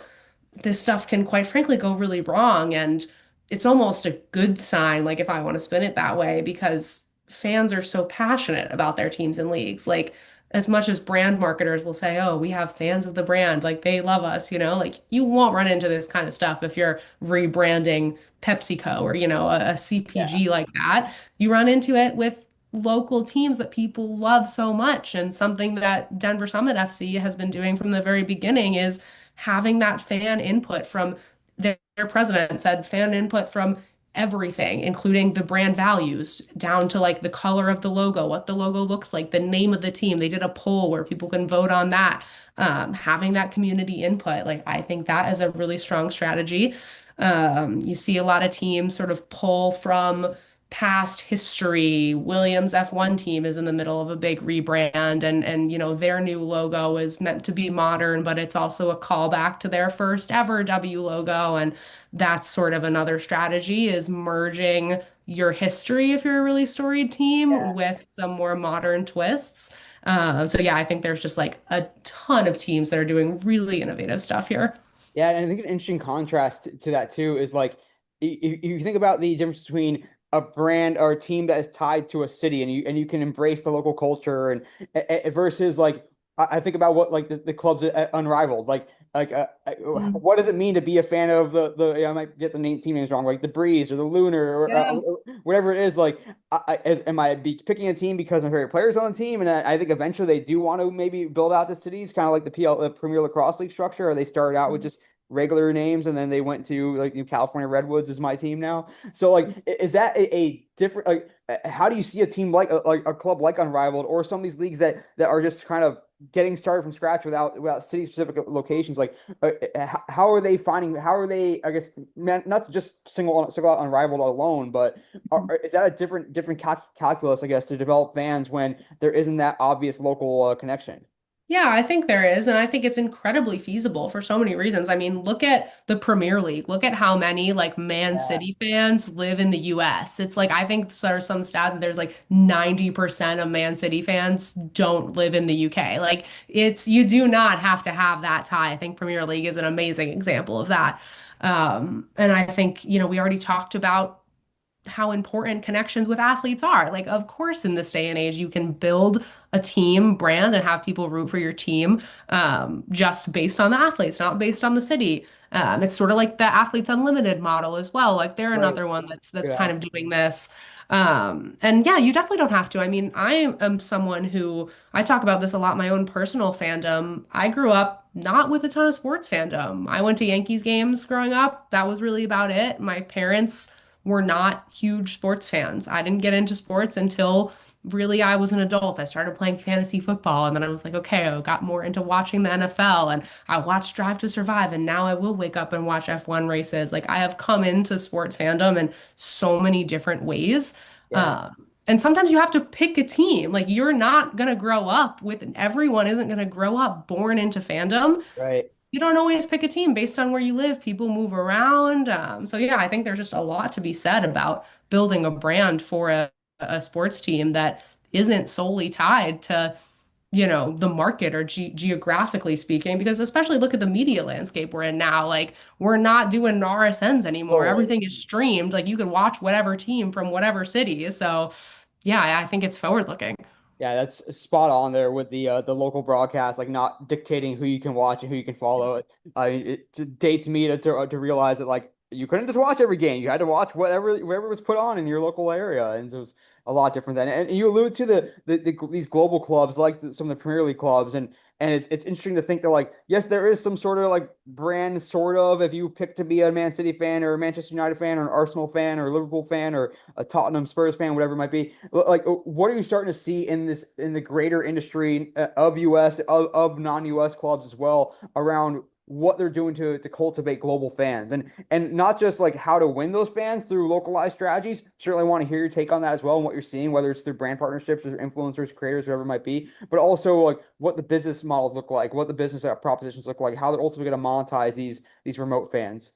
this stuff can quite frankly go really wrong. And it's almost a good sign, like if I want to spin it that way, because fans are so passionate about their teams and leagues. Like as much as brand marketers will say, oh, we have fans of the brand, like they love us, like you won't run into this kind of stuff if you're rebranding PepsiCo or, a Yeah. CPG like that. You run into it with local teams that people love so much. And something that Denver Summit FC has been doing from the very beginning is having that fan input from their president said fan input from everything, including the brand values, down to like the color of the logo, what the logo looks like, the name of the team. They did a poll where people can vote on that. Having that community input, like I think that is a really strong strategy. You see a lot of teams sort of pull from past history. Williams F1 team is in the middle of a big rebrand and their new logo is meant to be modern, but it's also a callback to their first ever W logo. And that's sort of another strategy is merging your history if you're a really storied team with some more modern twists. So yeah, I think there's just like a ton of teams that are doing really innovative stuff here. Yeah, and I think an interesting contrast to that too is like you think about the difference between a brand or a team that is tied to a city and you can embrace the local culture and versus like I think about what like the clubs at Unrivaled Mm. what does it mean to be a fan of the I might get the team names wrong like the Breeze or the Lunar Yeah. or whatever it is like am I picking a team because my favorite players on the team and I think eventually they do want to maybe build out the cities kind of like the Premier Lacrosse League structure or they started out with just regular names and then they went to like California Redwoods is my team now. So like is that a different like how do you see a team like a club like Unrivaled or some of these leagues that are just kind of getting started from scratch without city specific locations like how are they finding how are they I guess not just single out Unrivaled alone but is that a different calculus I guess to develop fans when there isn't that obvious local connection? Yeah, I think there is, and I think it's incredibly feasible for so many reasons. I mean, look at the Premier League. Look at how many like Man Yeah, City fans live in the US. It's like I think there's some stat that there's like 90% of Man City fans don't live in the UK. Like it's you do not have to have that tie. I think Premier League is an amazing example of that. And I think, we already talked about how important connections with athletes are. Like, of course, in this day and age, you can build a team brand and have people root for your team just based on the athletes, not based on the city. It's sort of like the Athletes Unlimited model as well. Like they're right. another one that's Yeah. kind of doing this. And yeah, you definitely don't have to. I mean, I am someone who I talk about this a lot, my own personal fandom. I grew up not with a ton of sports fandom. I went to Yankees games growing up. That was really about it. My parents were not huge sports fans. I didn't get into sports until really I was an adult. I started playing fantasy football and then I was like, okay, I got more into watching the NFL and I watched Drive to Survive and now I will wake up and watch F1 races. Like I have come into sports fandom in so many different ways. Yeah. And sometimes you have to pick a team. Like you're not gonna grow up with everyone isn't gonna grow up born into fandom. Right. You don't always pick a team based on where you live. People move around. So yeah, I think there's just a lot to be said about building a brand for a sports team that isn't solely tied to, the market or geographically speaking, because especially look at the media landscape we're in now. Like we're not doing RSNs anymore. Totally. Everything is streamed. Like you can watch whatever team from whatever city. So yeah, I think it's forward looking. Yeah, that's spot on there with the local broadcast, like not dictating who you can watch and who you can follow. It dates me to realize that like you couldn't just watch every game. You had to watch whatever was put on in your local area, and so it was a lot different then. And you allude to these global clubs like some of the Premier League clubs, and it's interesting to think that like yes, there is some sort of like brand sort of if you pick to be a Man City fan or a Manchester United fan or an Arsenal fan or a Liverpool fan or a Tottenham Spurs fan, whatever it might be. Like, what are you starting to see in the greater industry of US of non-US clubs as well around what they're doing to cultivate global fans and not just like how to win those fans through localized strategies. Certainly want to hear your take on that as well and what you're seeing, whether it's through brand partnerships or influencers, creators, whatever it might be, but also like what the business models look like, what the business propositions look like, how they're ultimately going to monetize these remote fans.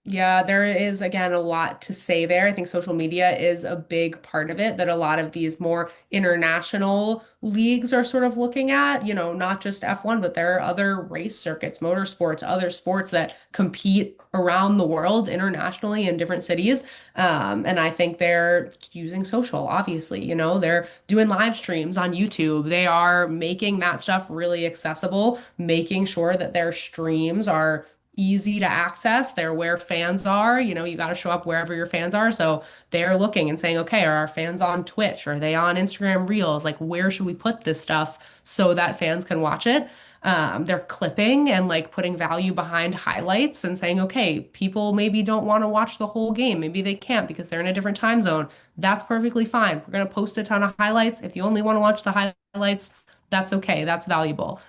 Yeah, there is again a lot to say there. I think social media is a big part of it that a lot of these more international leagues are sort of looking at, not just F1, but there are other race circuits, motorsports, other sports that compete around the world internationally in different cities. And I think they're using social, obviously, they're doing live streams on YouTube. They are making that stuff really accessible, making sure that their streams are easy to access. They're where fans are. You got to show up wherever your fans are. So they're looking and saying, okay, are our fans on Twitch? Are they on Instagram Reels? Like, where should we put this stuff so that fans can watch it? They're clipping and like putting value behind highlights and saying, okay, people maybe don't want to watch the whole game. Maybe they can't because they're in a different time zone. That's perfectly fine. We're going to post a ton of highlights. If you only want to watch the highlights, that's okay. That's valuable.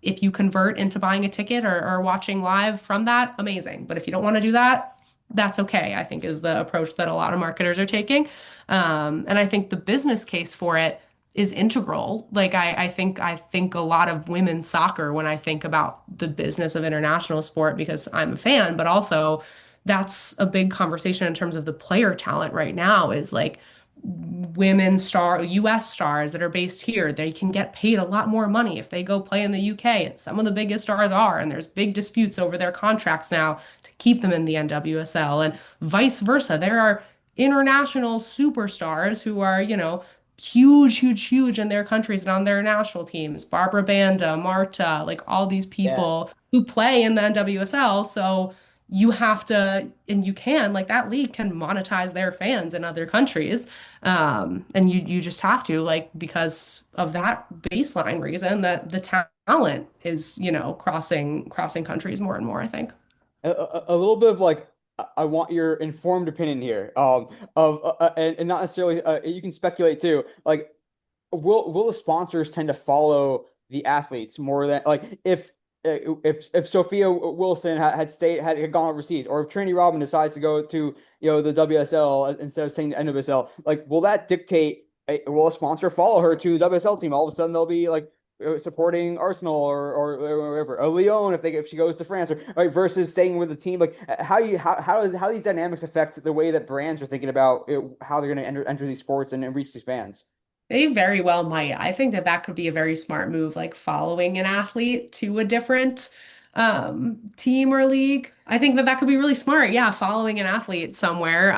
If you convert into buying a ticket or watching live from that, amazing. But if you don't want to do that, that's okay, I think is the approach that a lot of marketers are taking. And I think the business case for it is integral. Like I think a lot of women's soccer when I think about the business of international sport because I'm a fan, but also that's a big conversation in terms of the player talent right now is like women US stars that are based here, they can get paid a lot more money if they go play in the UK. And some of the biggest stars are, and there's big disputes over their contracts now to keep them in the NWSL and vice versa. There are international superstars who are, huge, huge, huge in their countries and on their national teams. Barbara Banda, Marta, like all these Yeah. people who play in the NWSL. So you have to, and you can, like that league can monetize their fans in other countries. And you just have to, like, because of that baseline reason that the talent is, crossing countries more and more, I think. A little bit of like I want your informed opinion here. Of and not necessarily you can speculate too. Like will the sponsors tend to follow the athletes more than like if Sophia Wilson had gone overseas, or if Trinity Rodman decides to go to the WSL instead of staying to NWSL, like will that dictate? Will a sponsor follow her to the WSL team? All of a sudden they'll be like supporting Arsenal or whatever, a Lyon if she goes to France, or right, versus staying with the team. Like how these dynamics affect the way that brands are thinking about how they're going to enter these sports and reach these fans. They very well might. I think that that could be a very smart move, like following an athlete to a different team or league. I think that that could be really smart. Yeah, following an athlete somewhere.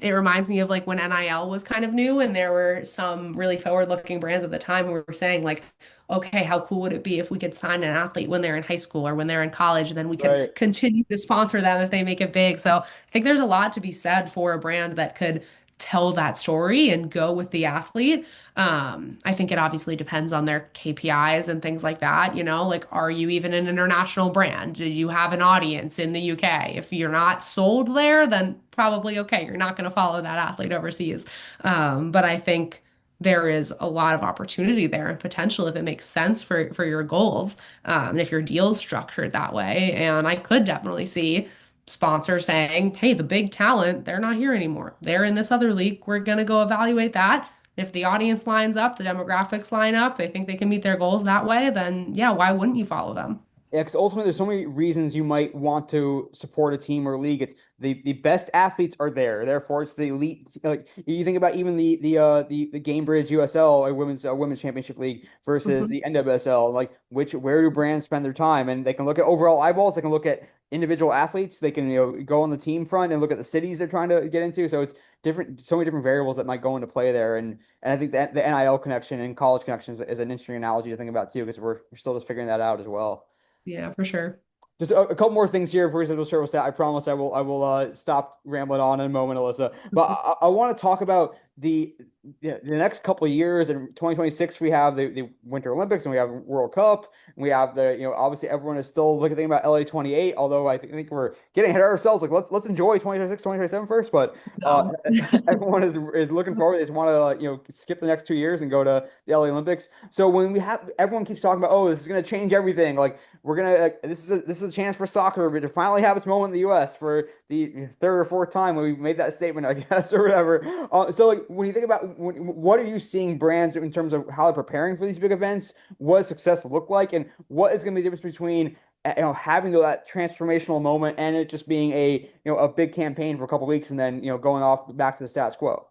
It reminds me of like when NIL was kind of new, and there were some really forward-looking brands at the time who were saying like, okay, how cool would it be if we could sign an athlete when they're in high school or when they're in college, and then we could Right. continue to sponsor them if they make it big. So I think there's a lot to be said for a brand that could tell that story and go with the athlete. I think it obviously depends on their KPIs and things like that. Like, are you even an international brand? Do you have an audience in the UK? If you're not sold there, then probably okay. You're not going to follow that athlete overseas. But I think there is a lot of opportunity there and potential if it makes sense for your goals. And if your deal is structured that way. And I could definitely see sponsor saying, hey, the big talent, they're not here anymore. They're in this other league. We're going to go evaluate that. If the audience lines up, the demographics line up, they think they can meet their goals that way, then yeah, why wouldn't you follow them? Yeah, because ultimately there's so many reasons you might want to support a team or league. It's the best athletes are there. Therefore, it's the elite. Like you think about even the Gamebridge USL, a women's championship league versus Mhm. the NWSL. Like where do brands spend their time? And they can look at overall eyeballs. They can look at individual athletes. They can go on the team front and look at the cities they're trying to get into. So it's different, so many different variables that might go into play there. And I think that the NIL connection and college connection is an interesting analogy to think about too, because we're still just figuring that out as well. Yeah, for sure. Just a couple more things here before we start with stat. I promise I will stop rambling on in a moment, Alyssa. But I want to talk about the next couple of years. In 2026, we have the Winter Olympics and we have World Cup. And we have obviously everyone is still looking about LA 28. Although I think we're getting ahead of ourselves. Like let's enjoy 2026, 2027 first. But No. everyone is looking forward. They just want to skip the next 2 years and go to the LA Olympics. So when we have everyone keeps talking about, oh, this is going to change everything. Like we're gonna this is a chance for soccer to finally have its moment in the U.S. for the third or fourth time when we made that statement, I guess, or whatever. So like when you think about what are you seeing brands in terms of how they're preparing for these big events? What does success look like, and what is going to be the difference between having that transformational moment and it just being a big campaign for a couple weeks and then going off back to the status quo.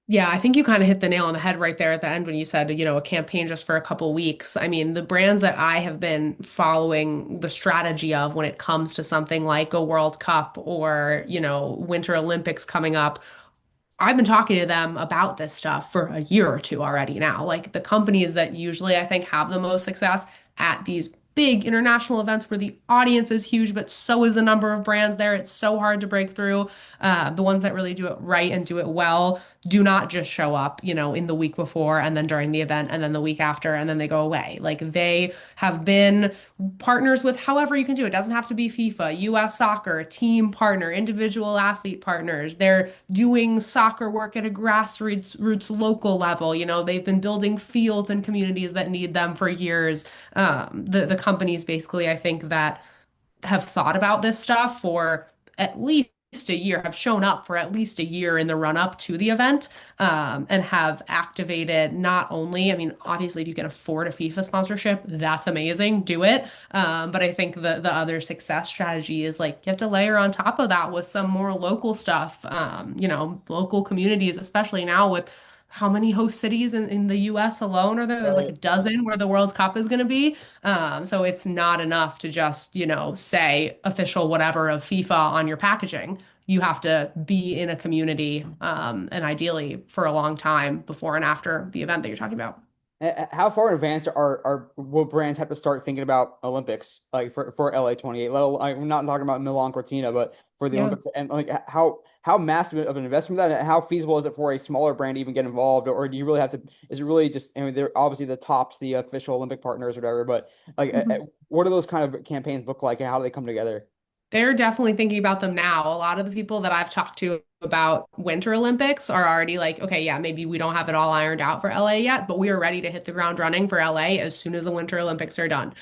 Yeah, I think you kind of hit the nail on the head right there at the end when you said, a campaign just for a couple weeks. I mean, the brands that I have been following the strategy of when it comes to something like a World Cup or, Winter Olympics coming up, I've been talking to them about this stuff for a year or two already now. Like the companies that usually I think have the most success at these big international events where the audience is huge, but so is the number of brands there. It's so hard to break through. The ones that really do it right and do it well do not just show up, in the week before and then during the event and then the week after and then they go away. Like they have been partners with however you can do it. It doesn't have to be FIFA, US soccer, team partner, individual athlete partners. They're doing soccer work at a grassroots local level. They've been building fields and communities that need them for years. The companies basically, I think that have thought about this stuff for at least a year, have shown up for at least a year in the run up to the event, and have activated not only, I mean, obviously, if you can afford a FIFA sponsorship, that's amazing, do it. But I think the other success strategy is like you have to layer on top of that with some more local stuff, local communities, especially now with how many host cities in the US alone are there? There's like a Right. dozen where the World Cup is going to be. So it's not enough to just, say official whatever of FIFA on your packaging. You have to be in a community, and ideally for a long time before and after the event that you're talking about. How far in advance are will brands have to start thinking about Olympics like for LA 28? Let alone, I'm not talking about Milan Cortina, but for the Yeah. Olympics and like how massive of an investment that and how feasible is it for a smaller brand to even get involved, or do you really have to? Is it really just? I mean, they're obviously the tops, the official Olympic partners, or whatever. But like, what do those kind of campaigns look like, and how do they come together? They're definitely thinking about them now. A lot of the people that I've talked to about Winter Olympics are already like, okay, yeah, maybe we don't have it all ironed out for LA yet, but we are ready to hit the ground running for LA as soon as the Winter Olympics are done.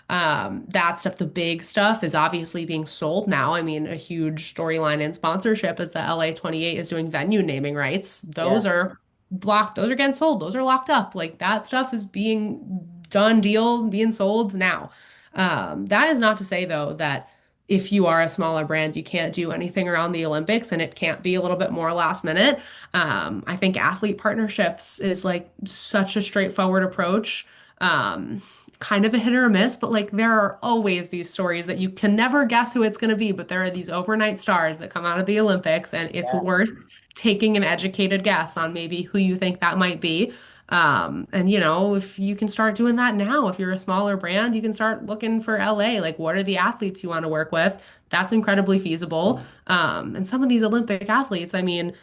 That stuff, the big stuff, is obviously being sold now. I mean, a huge storyline in sponsorship is that LA 28 is doing venue naming rights. Those Yeah. are blocked, those are getting sold, those are locked up. Like that stuff is being done deal, being sold now. That is not to say though that if you are a smaller brand, you can't do anything around the Olympics and it can't be a little bit more last minute. I think athlete partnerships is like such a straightforward approach. Um, Kind of a hit or a miss, but like there are always these stories that you can never guess who it's going to be, but there are these overnight stars that come out of the Olympics, and it's Yeah. worth taking an educated guess on maybe who you think that might be. And if you can start doing that now, if you're a smaller brand, you can start looking for LA. Like, what are the athletes you want to work with? That's incredibly feasible. And some of these Olympic athletes, I mean,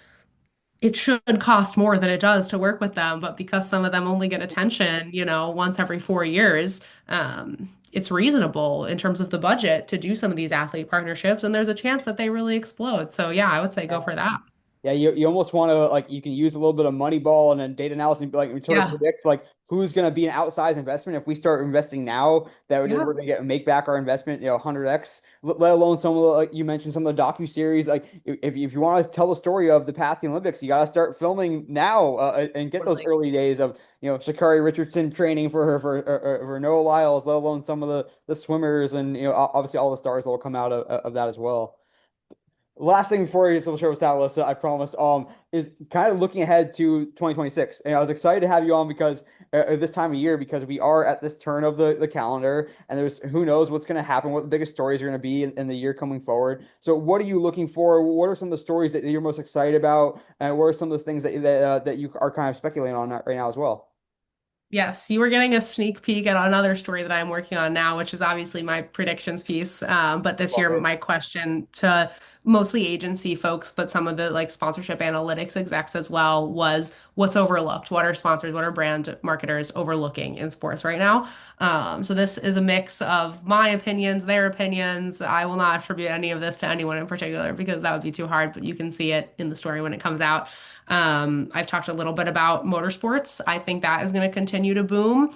it should cost more than it does to work with them, but because some of them only get attention, once every 4 years, it's reasonable in terms of the budget to do some of these athlete partnerships, and there's a chance that they really explode. So yeah, I would say go for that. Yeah, you almost want to like you can use a little bit of money ball and then data analysis and be like we sort of Yeah. predict like who's going to be an outsized investment if we start investing now that Yeah. we're going to get make back our investment 100x, let alone some of the like you mentioned some of the docu-series like if you want to tell the story of the path to the Olympics you got to start filming now and get those Totally. early days of Sha'Carri Richardson training for her for Noah Lyles, let alone some of the swimmers and obviously all the stars that will come out of that as well. Last thing before we will show us out, Alyssa, I promise, is kind of looking ahead to 2026. And I was excited to have you on because this time of year, because we are at this turn of the calendar, and there's who knows what's going to happen, what the biggest stories are going to be in the year coming forward. So, what are you looking for? What are some of the stories that you're most excited about, and what are some of those things that you are kind of speculating on right now as well? Yes, you were getting a sneak peek at another story that I'm working on now, which is obviously my predictions piece. But this Love year, it. my question to mostly agency folks, but some of the like sponsorship analytics execs as well, was what's overlooked? What are sponsors, what are brand marketers overlooking in sports right now? So this is a mix of my opinions, their opinions. I will not attribute any of this to anyone in particular because that would be too hard, but you can see it in the story when it comes out. I've talked a little bit about motorsports. I think that is going to continue to boom.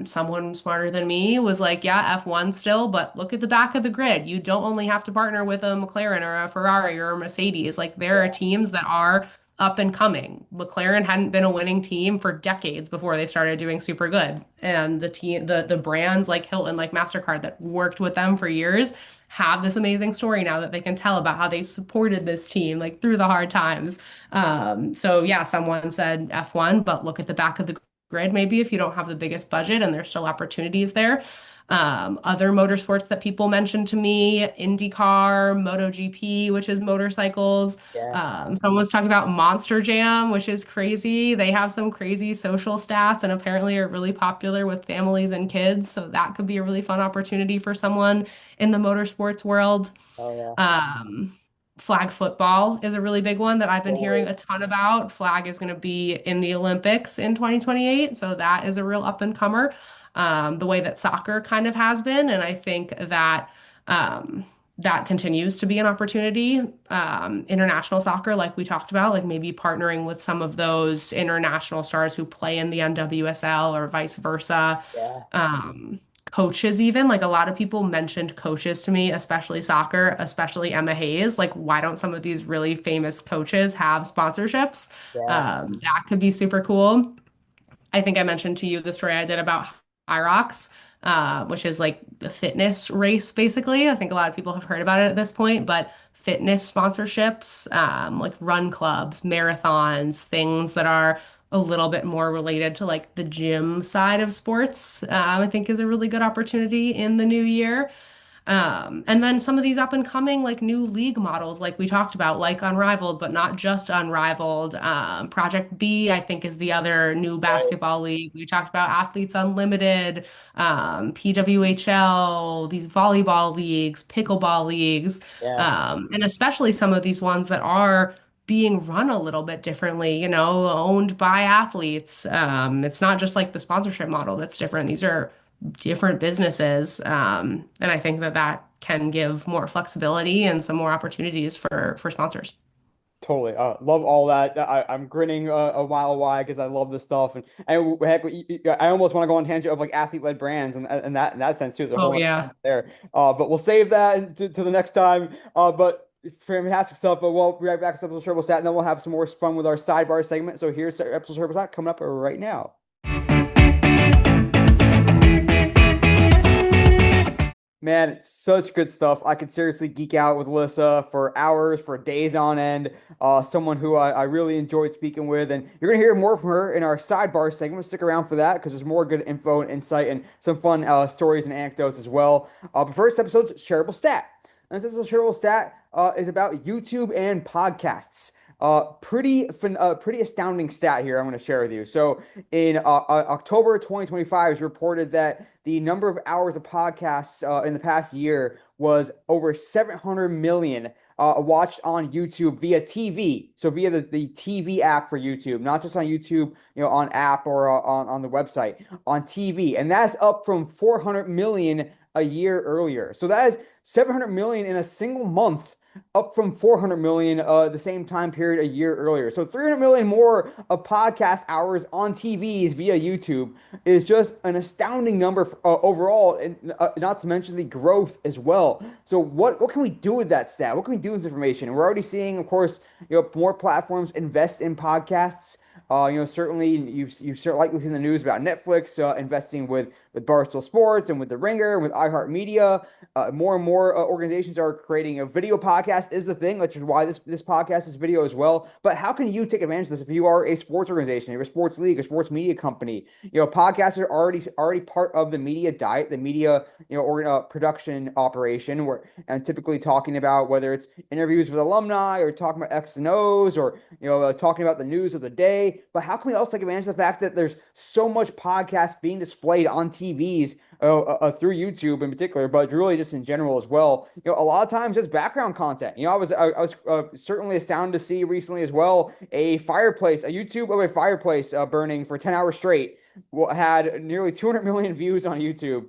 Someone smarter than me was like, yeah, F1 still, but look at the back of the grid. You don't only have to partner with a McLaren or a Ferrari or a Mercedes. Like there are teams that are up and coming. McLaren hadn't been a winning team for decades before they started doing super good. And the brands like Hilton, like MasterCard that worked with them for years have this amazing story now that they can tell about how they supported this team like through the hard times. So yeah, someone said F1, but look at the back of the grid maybe if you don't have the biggest budget and there's still opportunities there. Other motorsports that people mentioned to me, IndyCar, MotoGP, which is motorcycles. Yeah. Someone was talking about Monster Jam, which is crazy. They have some crazy social stats and apparently are really popular with families and kids. So that could be a really fun opportunity for someone in the motorsports world. Oh yeah. Um, Flag football is a really big one that I've been hearing Totally. a ton about. Flag is going to be in the Olympics in 2028, so that is a real up and comer, the way that soccer kind of has been, and I think that that continues to be an opportunity. International soccer, like we talked about, like maybe partnering with some of those international stars who play in the NWSL or vice versa. Yeah. Coaches, even like a lot of people mentioned coaches to me, especially soccer, especially Emma Hayes. Like, why don't some of these really famous coaches have sponsorships? Yeah. That could be super cool. I think I mentioned to you the story I did about Hyrox, which is like a fitness race, basically. I think a lot of people have heard about it at this point, but fitness sponsorships, like run clubs, marathons, things that are a little bit more related to like the gym side of sports, I think is a really good opportunity in the new year. And then some of these up and coming like new league models, like we talked about, like Unrivaled, but not just Unrivaled. Project B, I think, is the other new Right. basketball league. We talked about Athletes Unlimited, PWHL, these volleyball leagues, pickleball leagues, Yeah. and especially some of these ones that are being run a little bit differently, owned by athletes. It's not just like the sponsorship model that's different. These are different businesses. And I think that that can give more flexibility and some more opportunities for sponsors. Totally. Love all that. I'm grinning a mile wide because I love this stuff, and heck, I almost want to go on tangent of like athlete-led brands and that in that sense too. There's a whole Oh lot yeah. there. But we'll save that to the next time. But fantastic stuff. But we'll be right back to episode Turbo Stat, and then we'll have some more fun with our sidebar segment. So here's episode Turbo Stat coming up right now. Man, it's such good stuff. I could seriously geek out with Alyssa for hours, for days on end. Someone who I really enjoyed speaking with, and you're gonna hear more from her in our sidebar segment. Stick around for that because there's more good info and insight and some fun stories and anecdotes as well. But first episode's shareable stat. And this episode's shareable stat is about YouTube and podcasts. Pretty astounding stat here I'm going to share with you. So in October 2025, it's reported that the number of hours of podcasts in the past year was over 700 million watched on YouTube via TV. So via the TV app for YouTube, not just on YouTube, on app or on the website, on TV. And that's up from 400 million a year earlier. So that is 700 million in a single month, up from 400 million the same time period a year earlier. So 300 million more of podcast hours on TVs via YouTube is just an astounding number overall, and not to mention the growth as well. So what can we do with that stat? What can we do with this information? And we're already seeing, of course, more platforms invest in podcasts. Certainly you've likely seen the news about Netflix investing with Barstool Sports and with The Ringer and with iHeartMedia. More and more organizations are creating a video podcast is the thing, which is why this podcast is video as well. But how can you take advantage of this if you are a sports organization, you're a sports league, a sports media company? Podcasts are already part of the media diet, the media production operation, where and typically talking about whether it's interviews with alumni or talking about X and O's or talking about the news of the day. But how can we also take advantage of the fact that there's so much podcast being displayed on TVs through YouTube in particular, but really just in general as well. A lot of times it's background content. I was certainly astounded to see recently as well a YouTube of a fireplace burning for 10 hours straight. Had nearly 200 million views on YouTube,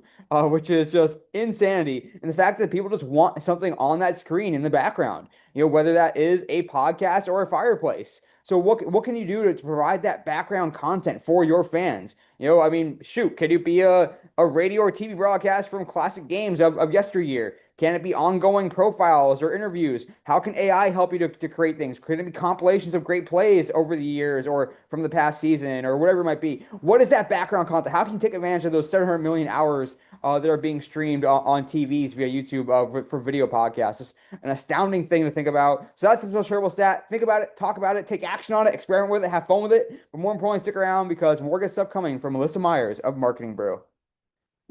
which is just insanity. And the fact that people just want something on that screen in the background, whether that is a podcast or a fireplace. So what can you do to provide that background content for your fans? I mean, shoot, could it be a radio or TV broadcast from classic games of yesteryear? Can it be ongoing profiles or interviews? How can AI help you to create things? Could it be compilations of great plays over the years or from the past season or whatever it might be? What is that background content? How can you take advantage of those 700 million hours that are being streamed on TVs via YouTube for video podcasts? It's an astounding thing to think about. So that's the most shareable stat. Think about it, talk about it, take action on it, experiment with it, have fun with it. But more importantly, stick around because more good stuff coming from Alyssa Meyers of Marketing Brew.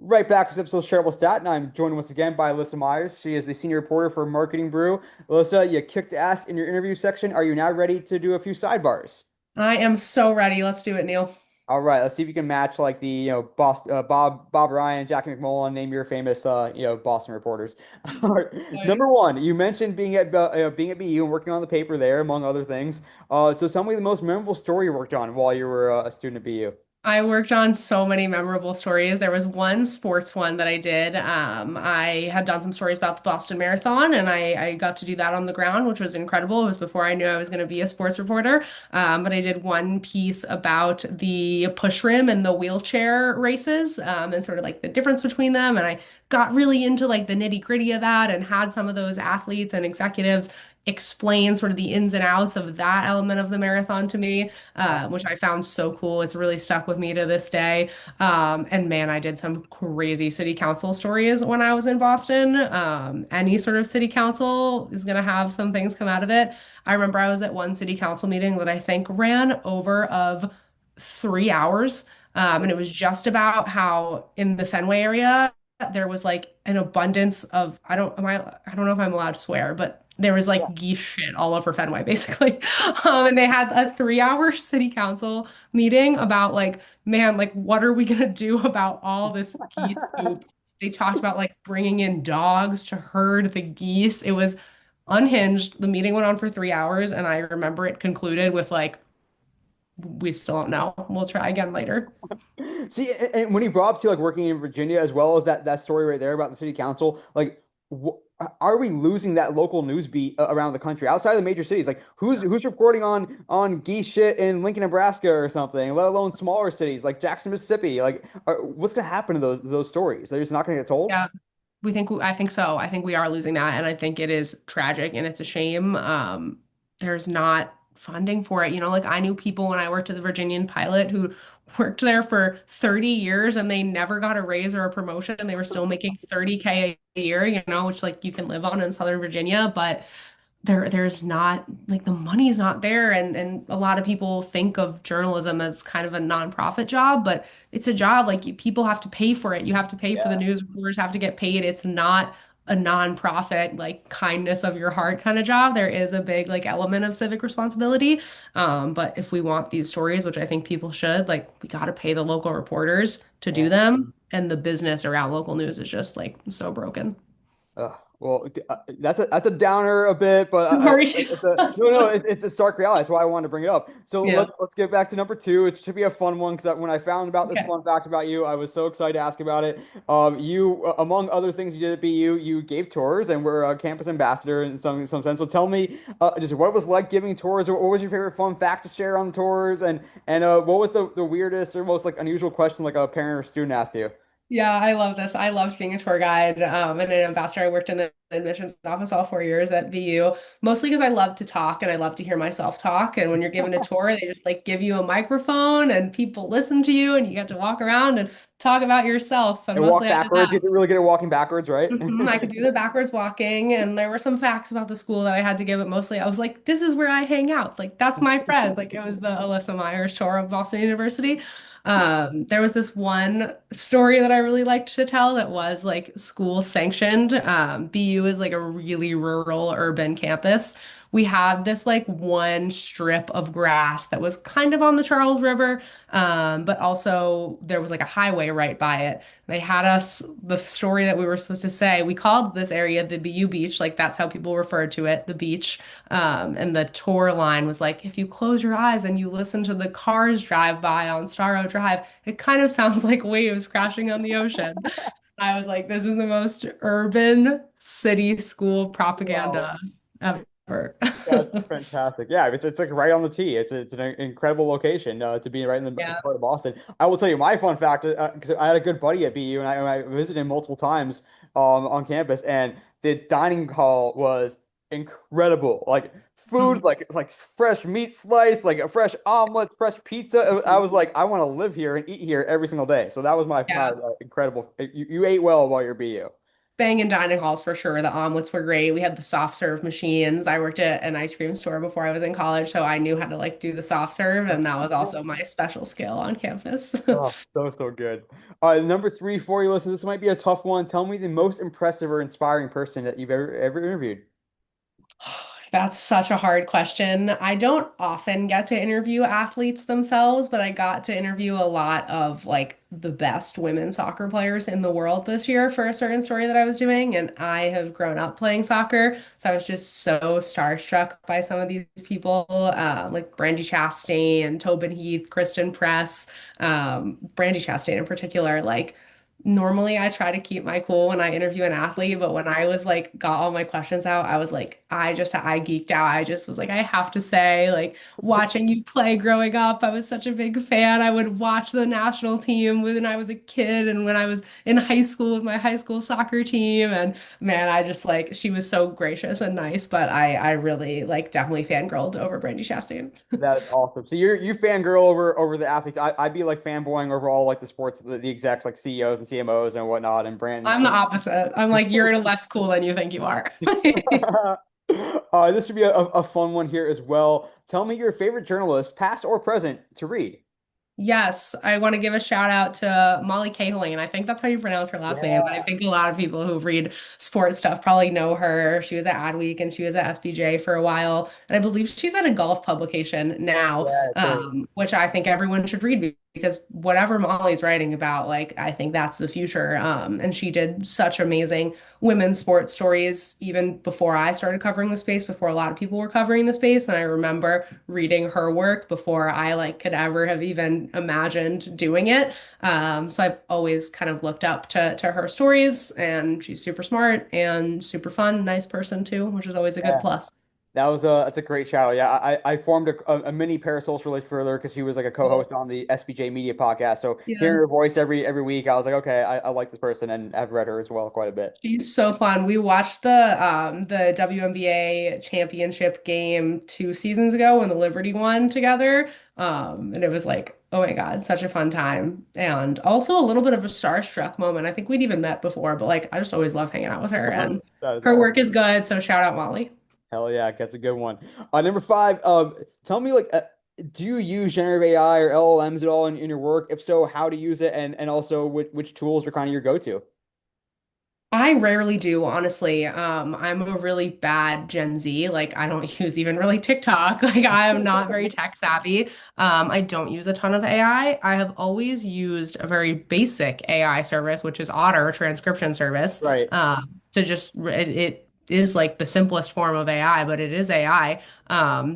Right back to this episode's shareable stat, and I'm joined once again by Alyssa Meyers. She is the senior reporter for Marketing Brew. Alyssa, you kicked ass in your interview section. Are you now ready to do a few sidebars? I am so ready. Let's do it, Neil. All right, let's see if you can match like the Bob Ryan, Jackie McMullen, name your famous Boston reporters. All right. Right. Number one, you mentioned being at BU and working on the paper there, among other things. So tell me the most memorable story you worked on while you were a student at BU. I worked on so many memorable stories. There was one sports one that I did. I had done some stories about the Boston Marathon, and I got to do that on the ground, which was incredible. It was before I knew I was going to be a sports reporter. But I did one piece about the push rim and the wheelchair races, and sort of like the difference between them. And I got really into like the nitty-gritty of that and had some of those athletes and executives explain sort of the ins and outs of that element of the marathon to me, which I found so cool. It's really stuck with me to this day. And man, I did some crazy city council stories when I was in Boston. Any sort of city council is going to have some things come out of it. I remember I was at one city council meeting that I think ran over of 3 hours. And it was just about how in the Fenway area, there was like an abundance of I don't know if I'm allowed to swear, but there was Yeah. like geese shit all over Fenway basically. And they had a 3 hour city council meeting about like, man, like what are we gonna do about all this geese poop? They talked about like bringing in dogs to herd the geese. It was unhinged. The meeting went on for 3 hours, and I remember it concluded with like, we still don't know. We'll try again later. See, and when he brought up to like working in Virginia as well as that story right there about the city council, like, wh are we losing that local news beat around the country outside of the major cities? Like, who's reporting on geese shit in Lincoln, Nebraska or something? Let alone smaller cities like Jackson, Mississippi. Like, what's gonna happen to those stories? They're just not gonna get told. Yeah. I think so. I think we are losing that, and I think it is tragic and it's a shame. There's not funding for it. You know, like I knew people when I worked at the Virginian Pilot who worked there for 30 years and they never got a raise or a promotion. They were still making 30K a year, you know, which like you can live on in Southern Virginia, but there's not like the money's not there, and a lot of people think of journalism as kind of a nonprofit job, but it's a job like people have to pay for it. You have to pay for the Yeah. news reporters have to get paid. It's not a nonprofit like kindness of your heart kind of job. There is a big like element of civic responsibility. But if we want these stories, which I think people should, like we got to pay the local reporters to do Yeah. them, and the business around local news is just like so broken. That's a downer a bit, but Sorry. it's a no, it's a stark reality. That's why I wanted to bring it up. So Yeah. let's get back to number two. It should be a fun one because when I found about this Okay. fun fact about you, I was so excited to ask about it. Among other things you did at BU, you gave tours and were a campus ambassador in some sense. So tell me, just what it was like giving tours, or what was your favorite fun fact to share on the tours, and what was the weirdest or most like unusual question like a parent or student asked you? Yeah, I love this. I loved being a tour guide and an ambassador. I worked in the admissions office all 4 years at BU, mostly because I love to talk and I love to hear myself talk. And when you're given a tour, they just like give you a microphone and people listen to you and you get to walk around and talk about yourself. And And walk mostly I did backwards. that. You have to really get at walking backwards, right? I could do the backwards walking, and there were some facts about the school that I had to give, but mostly I was like, this is where I hang out. Like, that's my friend. Like, it was the Alyssa Meyers tour of Boston University. There was this one story that I really liked to tell that was like school sanctioned. BU is like a really rural urban campus. We had this like one strip of grass that was kind of on the Charles River, but also there was like a highway right by it. They had us, the story that we were supposed to say, we called this area the BU Beach, like that's how people referred to it, the beach. And the tour line was like, if you close your eyes and you listen to the cars drive by on Starro Drive, it kind of sounds like waves crashing on the ocean. I was like, this is the most urban city school Wow. propaganda ever. That's fantastic. Yeah, it's like right on the T. It's an incredible location to be right in the Yeah. heart of Boston. I will tell you my fun fact because I had a good buddy at BU and I visited him multiple times on campus and the dining hall was incredible. Like food, like fresh meat slice, like a fresh omelets, fresh pizza. I was like, I want to live here and eat here every single day. So that was my Yeah. incredible. You ate well while you're BU. Banging dining halls for sure. The omelets were great. We had the soft serve machines. I worked at an ice cream store before I was in college, so I knew how to like do the soft serve, and that was also my special skill on campus. Oh, so good. Number three for you, listen. This might be a tough one. Tell me the most impressive or inspiring person that you've ever interviewed. That's such a hard question. I don't often get to interview athletes themselves, but I got to interview a lot of like the best women soccer players in the world this year for a certain story that I was doing. And I have grown up playing soccer. So I was just so starstruck by some of these people, like Brandy Chastain, Tobin Heath, Kristen Press, Brandy Chastain in particular, like normally I try to keep my cool when I interview an athlete, but when I was like got all my questions out, I was like, I geeked out. I just was like, I have to say, like watching you play growing up, I was such a big fan. I would watch the national team when I was a kid and when I was in high school with my high school soccer team. And man, I just like she was so gracious and nice, but I really like definitely fangirled over Brandy Chastain. That is awesome. So you fangirl over the athletes. I'd be like fanboying over all like the sports, the execs like CEOs and CMOs and whatnot. And Brandon. I'm the opposite. I'm like, you're less cool than you think you are. This should be a fun one here as well. Tell me your favorite journalist, past or present, to read. Yes, I want to give a shout out to Molly Cahalan. I think that's how you pronounce her last name, but I Yeah, think a lot of people who read sports stuff probably know her. She was at Adweek and she was at SBJ for a while, and I believe she's at a golf publication now, yeah, great. which I think everyone should read because whatever Molly's writing about, like I think that's the future. And she did such amazing women's sports stories even before I started covering the space, before a lot of people were covering the space, and I remember reading her work before I like could ever have even imagined doing it. So I've always kind of looked up to her stories, and she's super smart and super fun, nice person too, which is always a good Yeah. plus. That's a great shout. Yeah, I formed a mini parasocial relationship with her because she was like a co-host Cool. on the SBJ Media podcast. So hearing Yeah. her voice every week, I was like, okay, I like this person, and I've read her as well quite a bit. She's so fun. We watched the WNBA championship game 2 seasons ago when the Liberty won together. And it was like, oh my God, such a fun time. And also a little bit of a starstruck moment. I think we'd even met before, but like I just always love hanging out with her and That is her work awesome. is good. So shout out Molly. Hell yeah, that's a good one. Number five, tell me like, do you use generative AI or LLMs at all in your work? If so, how to use it, and also which tools are kind of your go-to? I rarely do, honestly. I'm a really bad Gen Z. Like, I don't use even really TikTok. Like, I am not very tech savvy. I don't use a ton of AI. I have always used a very basic AI service, which is Otter transcription service. Right, To just it is like the simplest form of AI, but it is AI.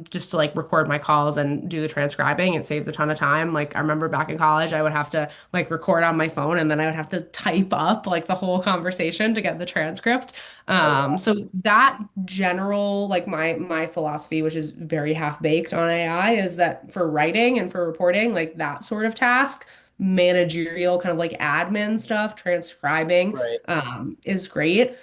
Just to like record my calls and do the transcribing. It saves a ton of time. Like I remember back in college, I would have to like record on my phone and then I would have to type up like the whole conversation to get the transcript. So that general like my philosophy, which is very half baked on AI, is that for writing and for reporting, like that sort of task, managerial kind of like admin stuff, transcribing, right, is great.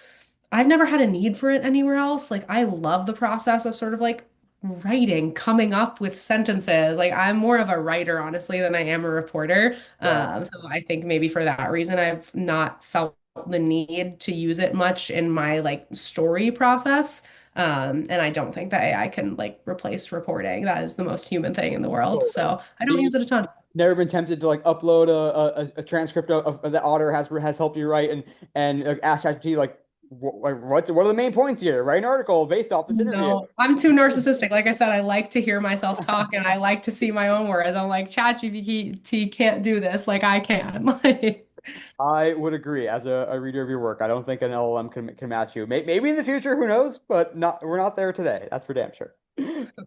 I've never had a need for it anywhere else. Like, I love the process of sort of like writing, coming up with sentences. Like, I'm more of a writer, honestly, than I am a reporter. yeah. So I think maybe for that reason, I've not felt the need to use it much in my like story process. And I don't think that AI can like replace reporting. That is the most human thing in the world. Totally. So I don't use it a ton. Never been tempted to like upload a transcript of that Otter has helped you write and ask ChatGPT like what are the main points here? Write an article based off this interview. No, I'm too narcissistic. Like I said, I like to hear myself talk and I like to see my own words. I'm like, ChatGPT can't do this like I can. Like, I would agree. As a reader of your work, I don't think an LLM can match you. Maybe in the future, who knows? But not we're not there today. That's for damn sure.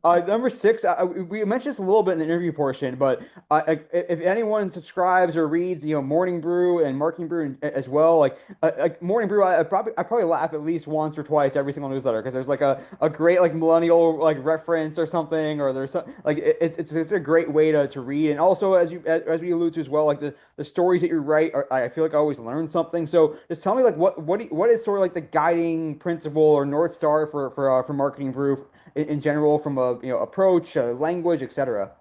Number six, we mentioned this a little bit in the interview portion, but if anyone subscribes or reads, Morning Brew and Marketing Brew as well, like Morning Brew, I probably laugh at least once or twice every single newsletter because there's like a great like millennial like reference or something, or there's some like it's a great way to read, and also as we allude to as well, like the stories that you write, I feel like I always learn something. So just tell me like what is sort of like the guiding principle or North Star for Marketing Brew in general from a approach, language, etc.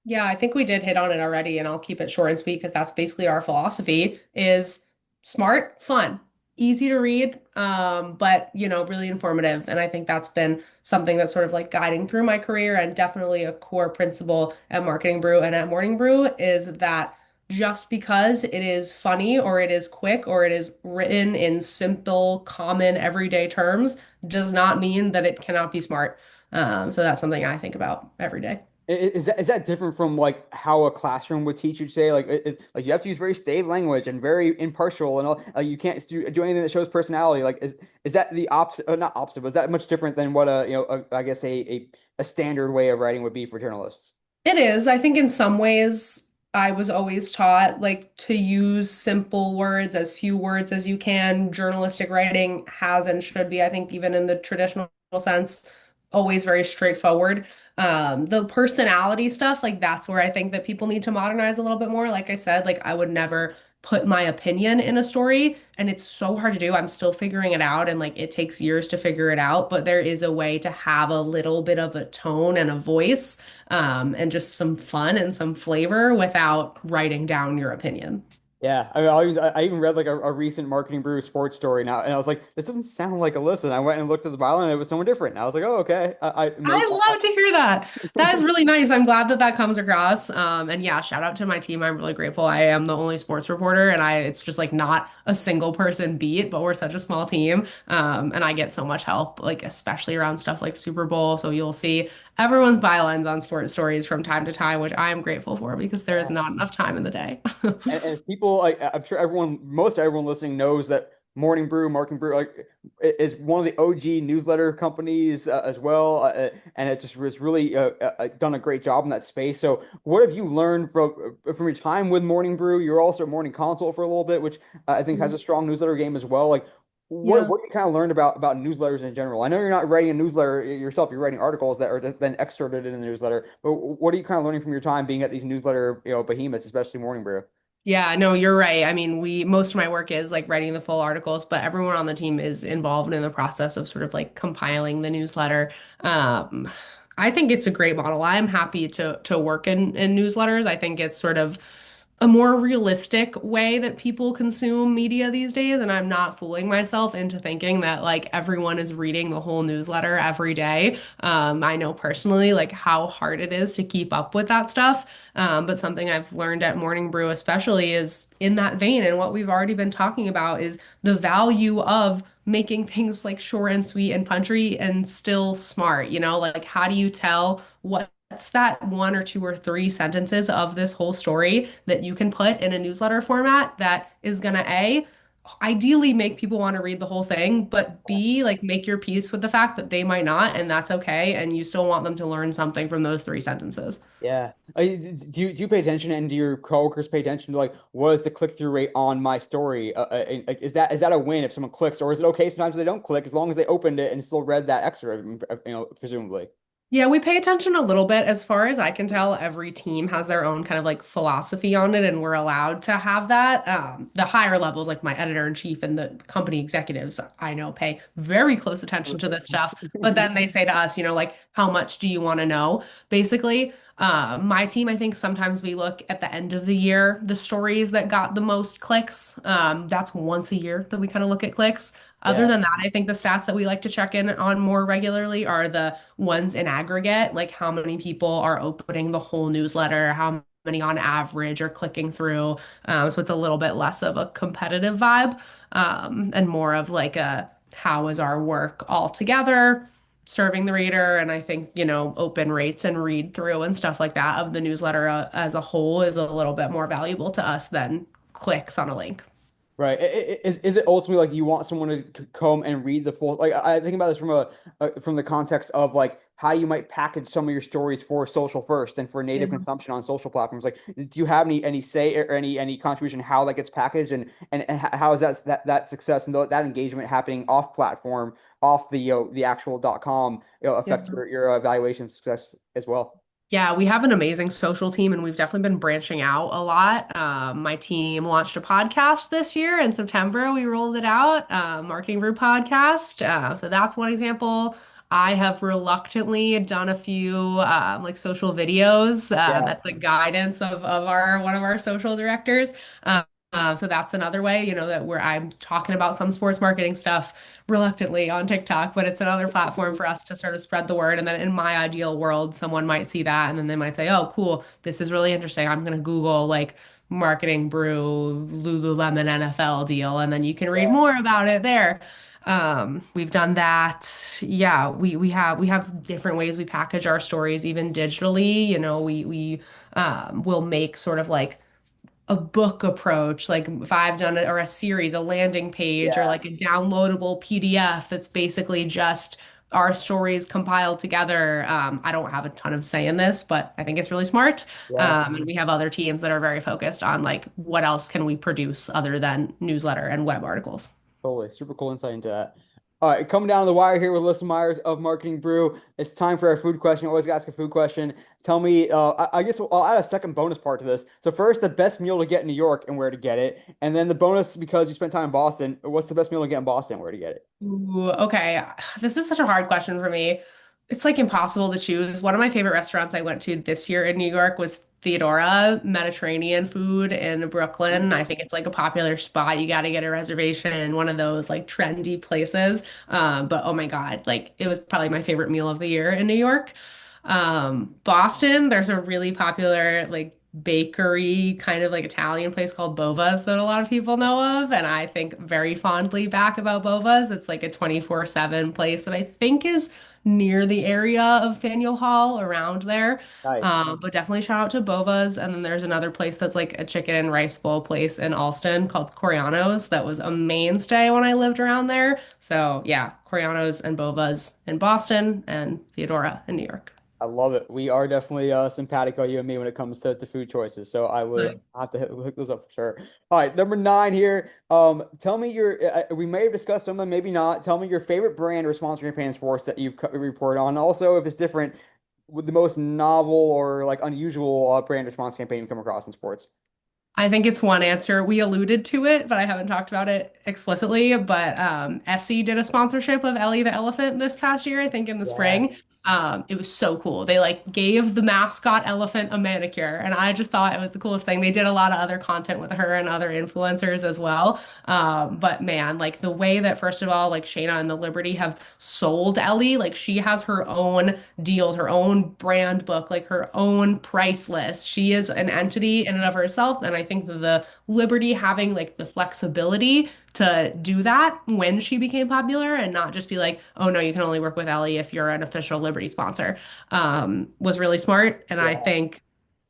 Yeah, I think we did hit on it already, and I'll keep it short and sweet because that's basically our philosophy is smart, fun, easy to read, but really informative. And I think that's been something that's sort of like guiding through my career and definitely a core principle at Marketing Brew and at Morning Brew is that just because it is funny or it is quick or it is written in simple, common, everyday terms does not mean that it cannot be smart. So that's something I think about every day. Is that different from like how a classroom would teach you today? Like you have to use very staid language and very impartial and all. Like you can't do anything that shows personality. Like is that the opposite? Not opposite, but is that much different than what I guess a standard way of writing would be for journalists? It is. I think in some ways, I was always taught like to use simple words, as few words as you can. Journalistic writing has and should be, I think, even in the traditional sense, always very straightforward. The personality stuff, like that's where I think that people need to modernize a little bit more. Like I said, like I would never put my opinion in a story, and it's so hard to do. I'm still figuring it out, and like it takes years to figure it out, but there is a way to have a little bit of a tone and a voice and just some fun and some flavor without writing down your opinion. Yeah, I mean, I even read like a recent Marketing Brew sports story now, and I was like, this doesn't sound like Alyssa. And I went and looked at the byline, and it was someone different. And I was like, oh, okay. I maybe. I love to hear that. That is really nice. I'm glad that that comes across. And yeah, shout out to my team. I'm really grateful. I am the only sports reporter, and it's just like not a single person beat, but we're such a small team. And I get so much help, like especially around stuff like Super Bowl. So you'll see everyone's bylines on sports stories from time to time, which I am grateful for because there is not enough time in the day. And people, like, I'm sure most everyone listening knows that Morning Brew, Marketing Brew, like, is one of the OG newsletter companies as well, and it just was really done a great job in that space. So, what have you learned from your time with Morning Brew? You're also at Morning Consult for a little bit, which I think has a strong newsletter game as well. Like, what Yeah. what you kind of learned about newsletters in general? I know you're not writing a newsletter yourself; you're writing articles that are then excerpted in the newsletter. But what are you kind of learning from your time being at these newsletter behemoths, especially Morning Brew? Yeah, no, you're right. I mean, most of my work is like writing the full articles, but everyone on the team is involved in the process of sort of like compiling the newsletter. Um, I think it's a great model. I'm happy to work in newsletters. I think it's sort of a more realistic way that people consume media these days, and I'm not fooling myself into thinking that like everyone is reading the whole newsletter every day. I know personally like how hard it is to keep up with that stuff. But something I've learned at Morning Brew, especially, is in that vein, and what we've already been talking about is the value of making things like short and sweet and punchy and still smart. Like how do you tell what's that one or two or three sentences of this whole story that you can put in a newsletter format that is gonna ideally make people want to read the whole thing, but B, like make your peace with the fact that they might not, and that's okay, and you still want them to learn something from those three sentences. Yeah. Do you pay attention, and do your coworkers pay attention to like what is the click-through rate on my story? Like, is that a win if someone clicks, or is it okay sometimes if they don't click as long as they opened it and still read that extra, presumably? Yeah, we pay attention a little bit. As far as I can tell, every team has their own kind of like philosophy on it, and we're allowed to have that. The higher levels, like my editor in chief and the company executives, I know pay very close attention to this stuff. But then they say to us, like, how much do you want to know? Basically, my team, I think sometimes we look at the end of the year, the stories that got the most clicks. That's once a year that we kind of look at clicks. Other Yeah. than that, I think the stats that we like to check in on more regularly are the ones in aggregate, like how many people are opening the whole newsletter, how many on average are clicking through. So it's a little bit less of a competitive vibe, and more of like a how is our work all together, serving the reader. And I think, open rates and read through and stuff like that of the newsletter as a whole is a little bit more valuable to us than clicks on a link. Right. Is it ultimately like you want someone to come and read the full, like I think about this from from the context of like how you might package some of your stories for social first and for native Yeah. consumption on social platforms. Like, do you have any say or any contribution how that gets packaged and how is that success and that engagement happening off platform, off the actual .com, affect Yeah. your evaluation success as well? Yeah, we have an amazing social team and we've definitely been branching out a lot. My team launched a podcast this year in September. We rolled it out, Marketing Brew podcast. So that's one example. I have reluctantly done a few like social videos Yeah. at the guidance of our one of our social directors. So that's another way, that where I'm talking about some sports marketing stuff reluctantly on TikTok, but it's another platform for us to sort of spread the word. And then in my ideal world, someone might see that and then they might say, oh, cool, this is really interesting. I'm going to Google like marketing brew Lululemon NFL deal, and then you can read Yeah. more about it there. We've done that. Yeah, we have different ways we package our stories, even digitally. We will make sort of like a book approach, like if I've done it, or a series, a landing page, or Yeah. like a downloadable PDF that's basically just our stories compiled together. I don't have a ton of say in this, but I think it's really smart. Yeah. And we have other teams that are very focused on like what else can we produce other than newsletter and web articles. Totally. Super cool insight into that. All right, coming down the wire here with Alyssa Meyers of Marketing Brew. It's time for our food question. I always ask a food question. Tell me, I guess I'll add a second bonus part to this. So first, the best meal to get in New York and where to get it, and then the bonus because you spent time in Boston. What's the best meal to get in Boston? Where to get it? Ooh, okay. This is such a hard question for me. It's like impossible to choose. One of my favorite restaurants I went to this year in New York was Theodora Mediterranean food in Brooklyn. I think it's like a popular spot. You got to get a reservation in one of those like trendy places. But oh my God, like it was probably my favorite meal of the year in New York. Boston, there's a really popular like bakery kind of like Italian place called Bova's that a lot of people know of, and I think very fondly back about Bova's. It's like a 24/7 place that I think is near the area of Faneuil Hall around there. Nice. But definitely shout out to Bova's. And then there's another place that's like a chicken and rice bowl place in Alston called Coriano's that was a mainstay when I lived around there. So yeah, Coriano's and Bova's in Boston and Theodora in New York. I love it. We are definitely simpatico, you and me, when it comes to food choices. So I would Nice. have to hook those up for sure. All right, number nine here. Tell me we may have discussed some of them, maybe not. Tell me your favorite brand or sponsor campaign in sports that you've reported on. Also, if it's different, with the most novel or like unusual brand or sponsor campaign you come across in sports. I think it's one answer. We alluded to it, but I haven't talked about it explicitly. But Essie did a sponsorship of Ellie the elephant this past year, I think in the Yeah. spring. It was so cool. They like gave the mascot elephant a manicure, and I just thought it was the coolest thing. They did a lot of other content with her and other influencers as well. But man, like the way that first of all, like Shayna and the Liberty have sold Ellie, like she has her own deals, her own brand book, like her own price list. She is an entity in and of herself. And I think that the Liberty having like the flexibility to do that when she became popular and not just be like, oh no, you can only work with Ellie if you're an official Liberty sponsor, was really smart. And I Yeah. think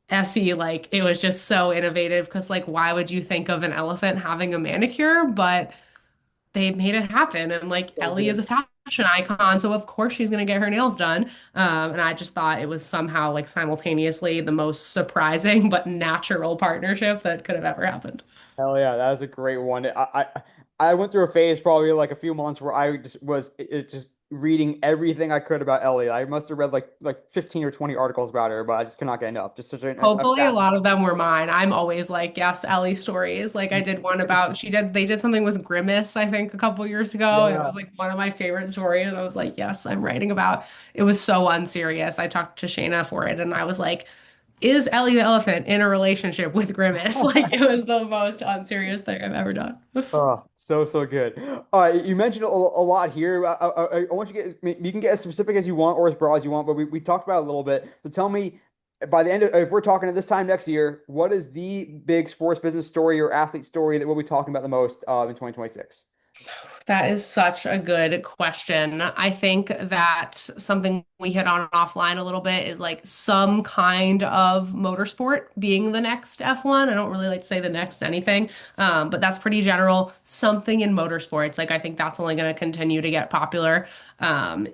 Essie, like, it was just so innovative because, like, why would you think of an elephant having a manicure? But they made it happen. And like So Ellie is good. a fashion icon, so of course she's gonna get her nails done. And I just thought it was somehow like simultaneously the most surprising but natural partnership that could have ever happened. Hell yeah, that was a great one. I went through a phase probably like a few months where I just was just reading everything I could about Ellie. I must have read like 15 or 20 articles about her, but I just could not get enough. Just such a Hopefully a fat. lot of them were mine. I'm always like, yes, Ellie stories. Like I did one about they did something with Grimace, I think, a couple years ago, and it Yeah. was like one of my favorite stories. I was like, yes, I'm writing about. It was so unserious. I talked to Shayna for it, and I was like, is Ellie the elephant in a relationship with Grimace? Like it was the most unserious thing I've ever done. Oh, so good. All right, you mentioned a lot here. I want you to get you can get as specific as you want or as broad as you want, but we talked about it a little bit. So tell me, by the end of if we're talking at this time next year, what is the big sports business story or athlete story that we'll be talking about the most in 2026? That is such a good question. I think that something we hit on offline a little bit is like some kind of motorsport being the next F1. I don't really like to say the next anything, but that's pretty general. Something in motorsports. Like I think that's only going to continue to get popular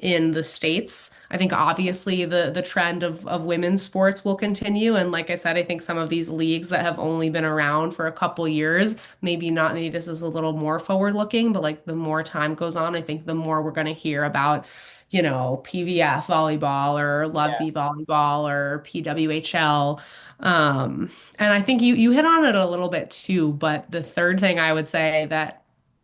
in the States. I think obviously the trend of women's sports will continue. And like I said, I think some of these leagues that have only been around for a couple years, maybe not, maybe this is a little more forward looking, but like the more time goes on, I think the more we're going to hear about, PVF volleyball or Love Yeah. B volleyball or PWHL. And I think you hit on it a little bit too, but the third thing I would say that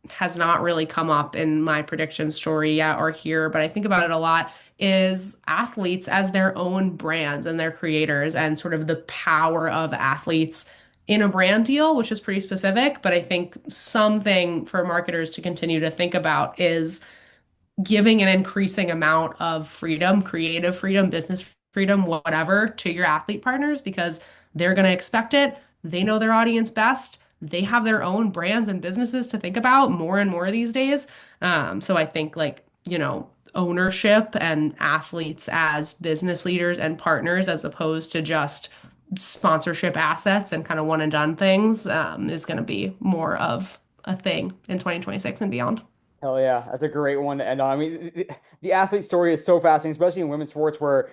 has not really come up in my prediction story yet or here, but I think about it a lot is athletes as their own brands and their creators and sort of the power of athletes in a brand deal, which is pretty specific. But I think something for marketers to continue to think about is giving an increasing amount of freedom, creative freedom, business freedom, whatever, to your athlete partners because they're going to expect it. They know their audience best. They have their own brands and businesses to think about more and more these days. So I think ownership and athletes as business leaders and partners as opposed to just sponsorship assets and kind of one and done things is going to be more of a thing in 2026 and beyond. Hell yeah, that's a great one to end on. I mean, the athlete story is so fascinating, especially in women's sports, where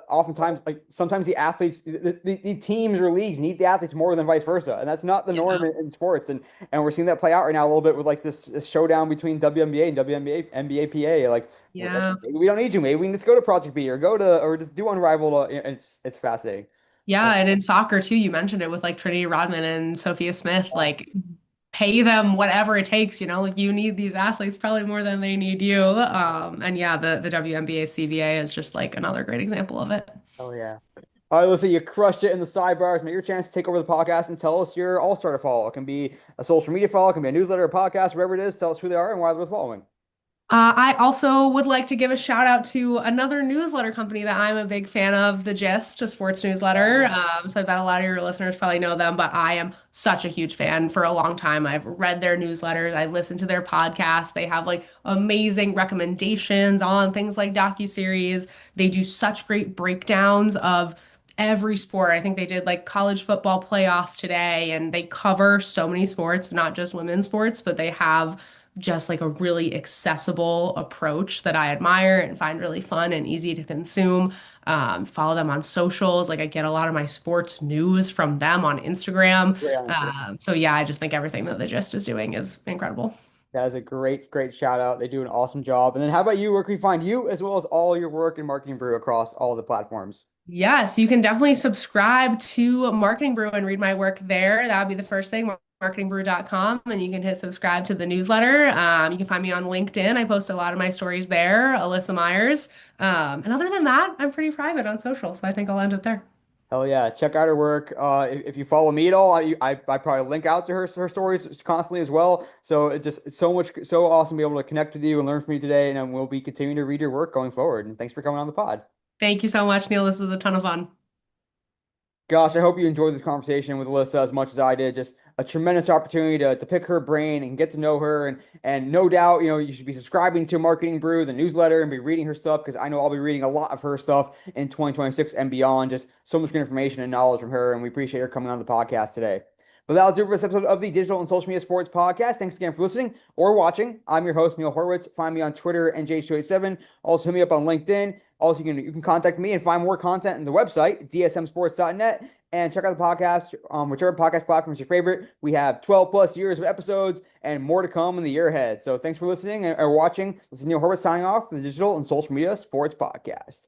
oftentimes, like sometimes the athletes, the teams or leagues need the athletes more than vice versa, and that's not the norm Yeah. in sports. And we're seeing that play out right now a little bit with like this showdown between WNBA and WNBA NBA PA. Like Yeah. maybe we don't need you. Maybe we can just go to Project B or go to or just do Unrivaled. It's fascinating. Yeah, Uh, and in soccer too, you mentioned it with like Trinity Rodman and Sophia Smith, yeah. like pay them whatever it takes, like you need these athletes probably more than they need you. And yeah, the WNBA CBA is just like another great example of it. Oh yeah. All right, listen, you crushed it in the sidebars. Now your chance to take over the podcast and tell us your all-star to follow. It can be a social media follow, it can be a newsletter, a podcast, whatever it is. Tell us who they are and why they're worth following. I also would like to give a shout out to another newsletter company that I'm a big fan of, The Gist, a sports newsletter. Yeah. So I bet a lot of your listeners probably know them, but I am such a huge fan for a long time. I've read their newsletters, I listened to their podcasts. They have like amazing recommendations on things like docuseries. They do such great breakdowns of every sport. I think they did like college football playoffs today, and they cover so many sports, not just women's sports, but they have just like a really accessible approach that I admire and find really fun and easy to consume. Follow them on socials. Like I get a lot of my sports news from them on Instagram. Great answer. So yeah, I just think everything that the Gist is doing is incredible. That is a great shout out. They do an awesome job. And then how about you? Where can we find you as well as all your work in Marketing Brew across all the platforms? Yes, you can definitely subscribe to Marketing Brew and read my work there. That would be the first thing, marketingbrew.com, and you can hit subscribe to the newsletter. You can find me on LinkedIn. I post a lot of my stories there, Alyssa Meyers. And other than that, I'm pretty private on social, so I think I'll end it there. Hell yeah, check out her work. If you follow me at all, I probably link out to her stories constantly as well. So it's so awesome to be able to connect with you and learn from you today. And we'll be continuing to read your work going forward. And thanks for coming on the pod. Thank you so much, Neil. This was a ton of fun. Gosh, I hope you enjoyed this conversation with Alyssa as much as I did. Just a tremendous opportunity to pick her brain and get to know her. And no doubt, you should be subscribing to Marketing Brew, the newsletter, and be reading her stuff because I know I'll be reading a lot of her stuff in 2026 and beyond. Just so much good information and knowledge from her. And we appreciate her coming on the podcast today. But that'll do it for this episode of the Digital and Social Media Sports Podcast. Thanks again for listening or watching. I'm your host, Neil Horowitz. Find me on Twitter and J287. Also, hit me up on LinkedIn. Also, you can contact me and find more content on the website, dsmsports.net, and check out the podcast, whichever podcast platform is your favorite. We have 12 plus years of episodes and more to come in the year ahead. So thanks for listening or watching. This is Neil Horowitz signing off from the Digital and Social Media Sports Podcast.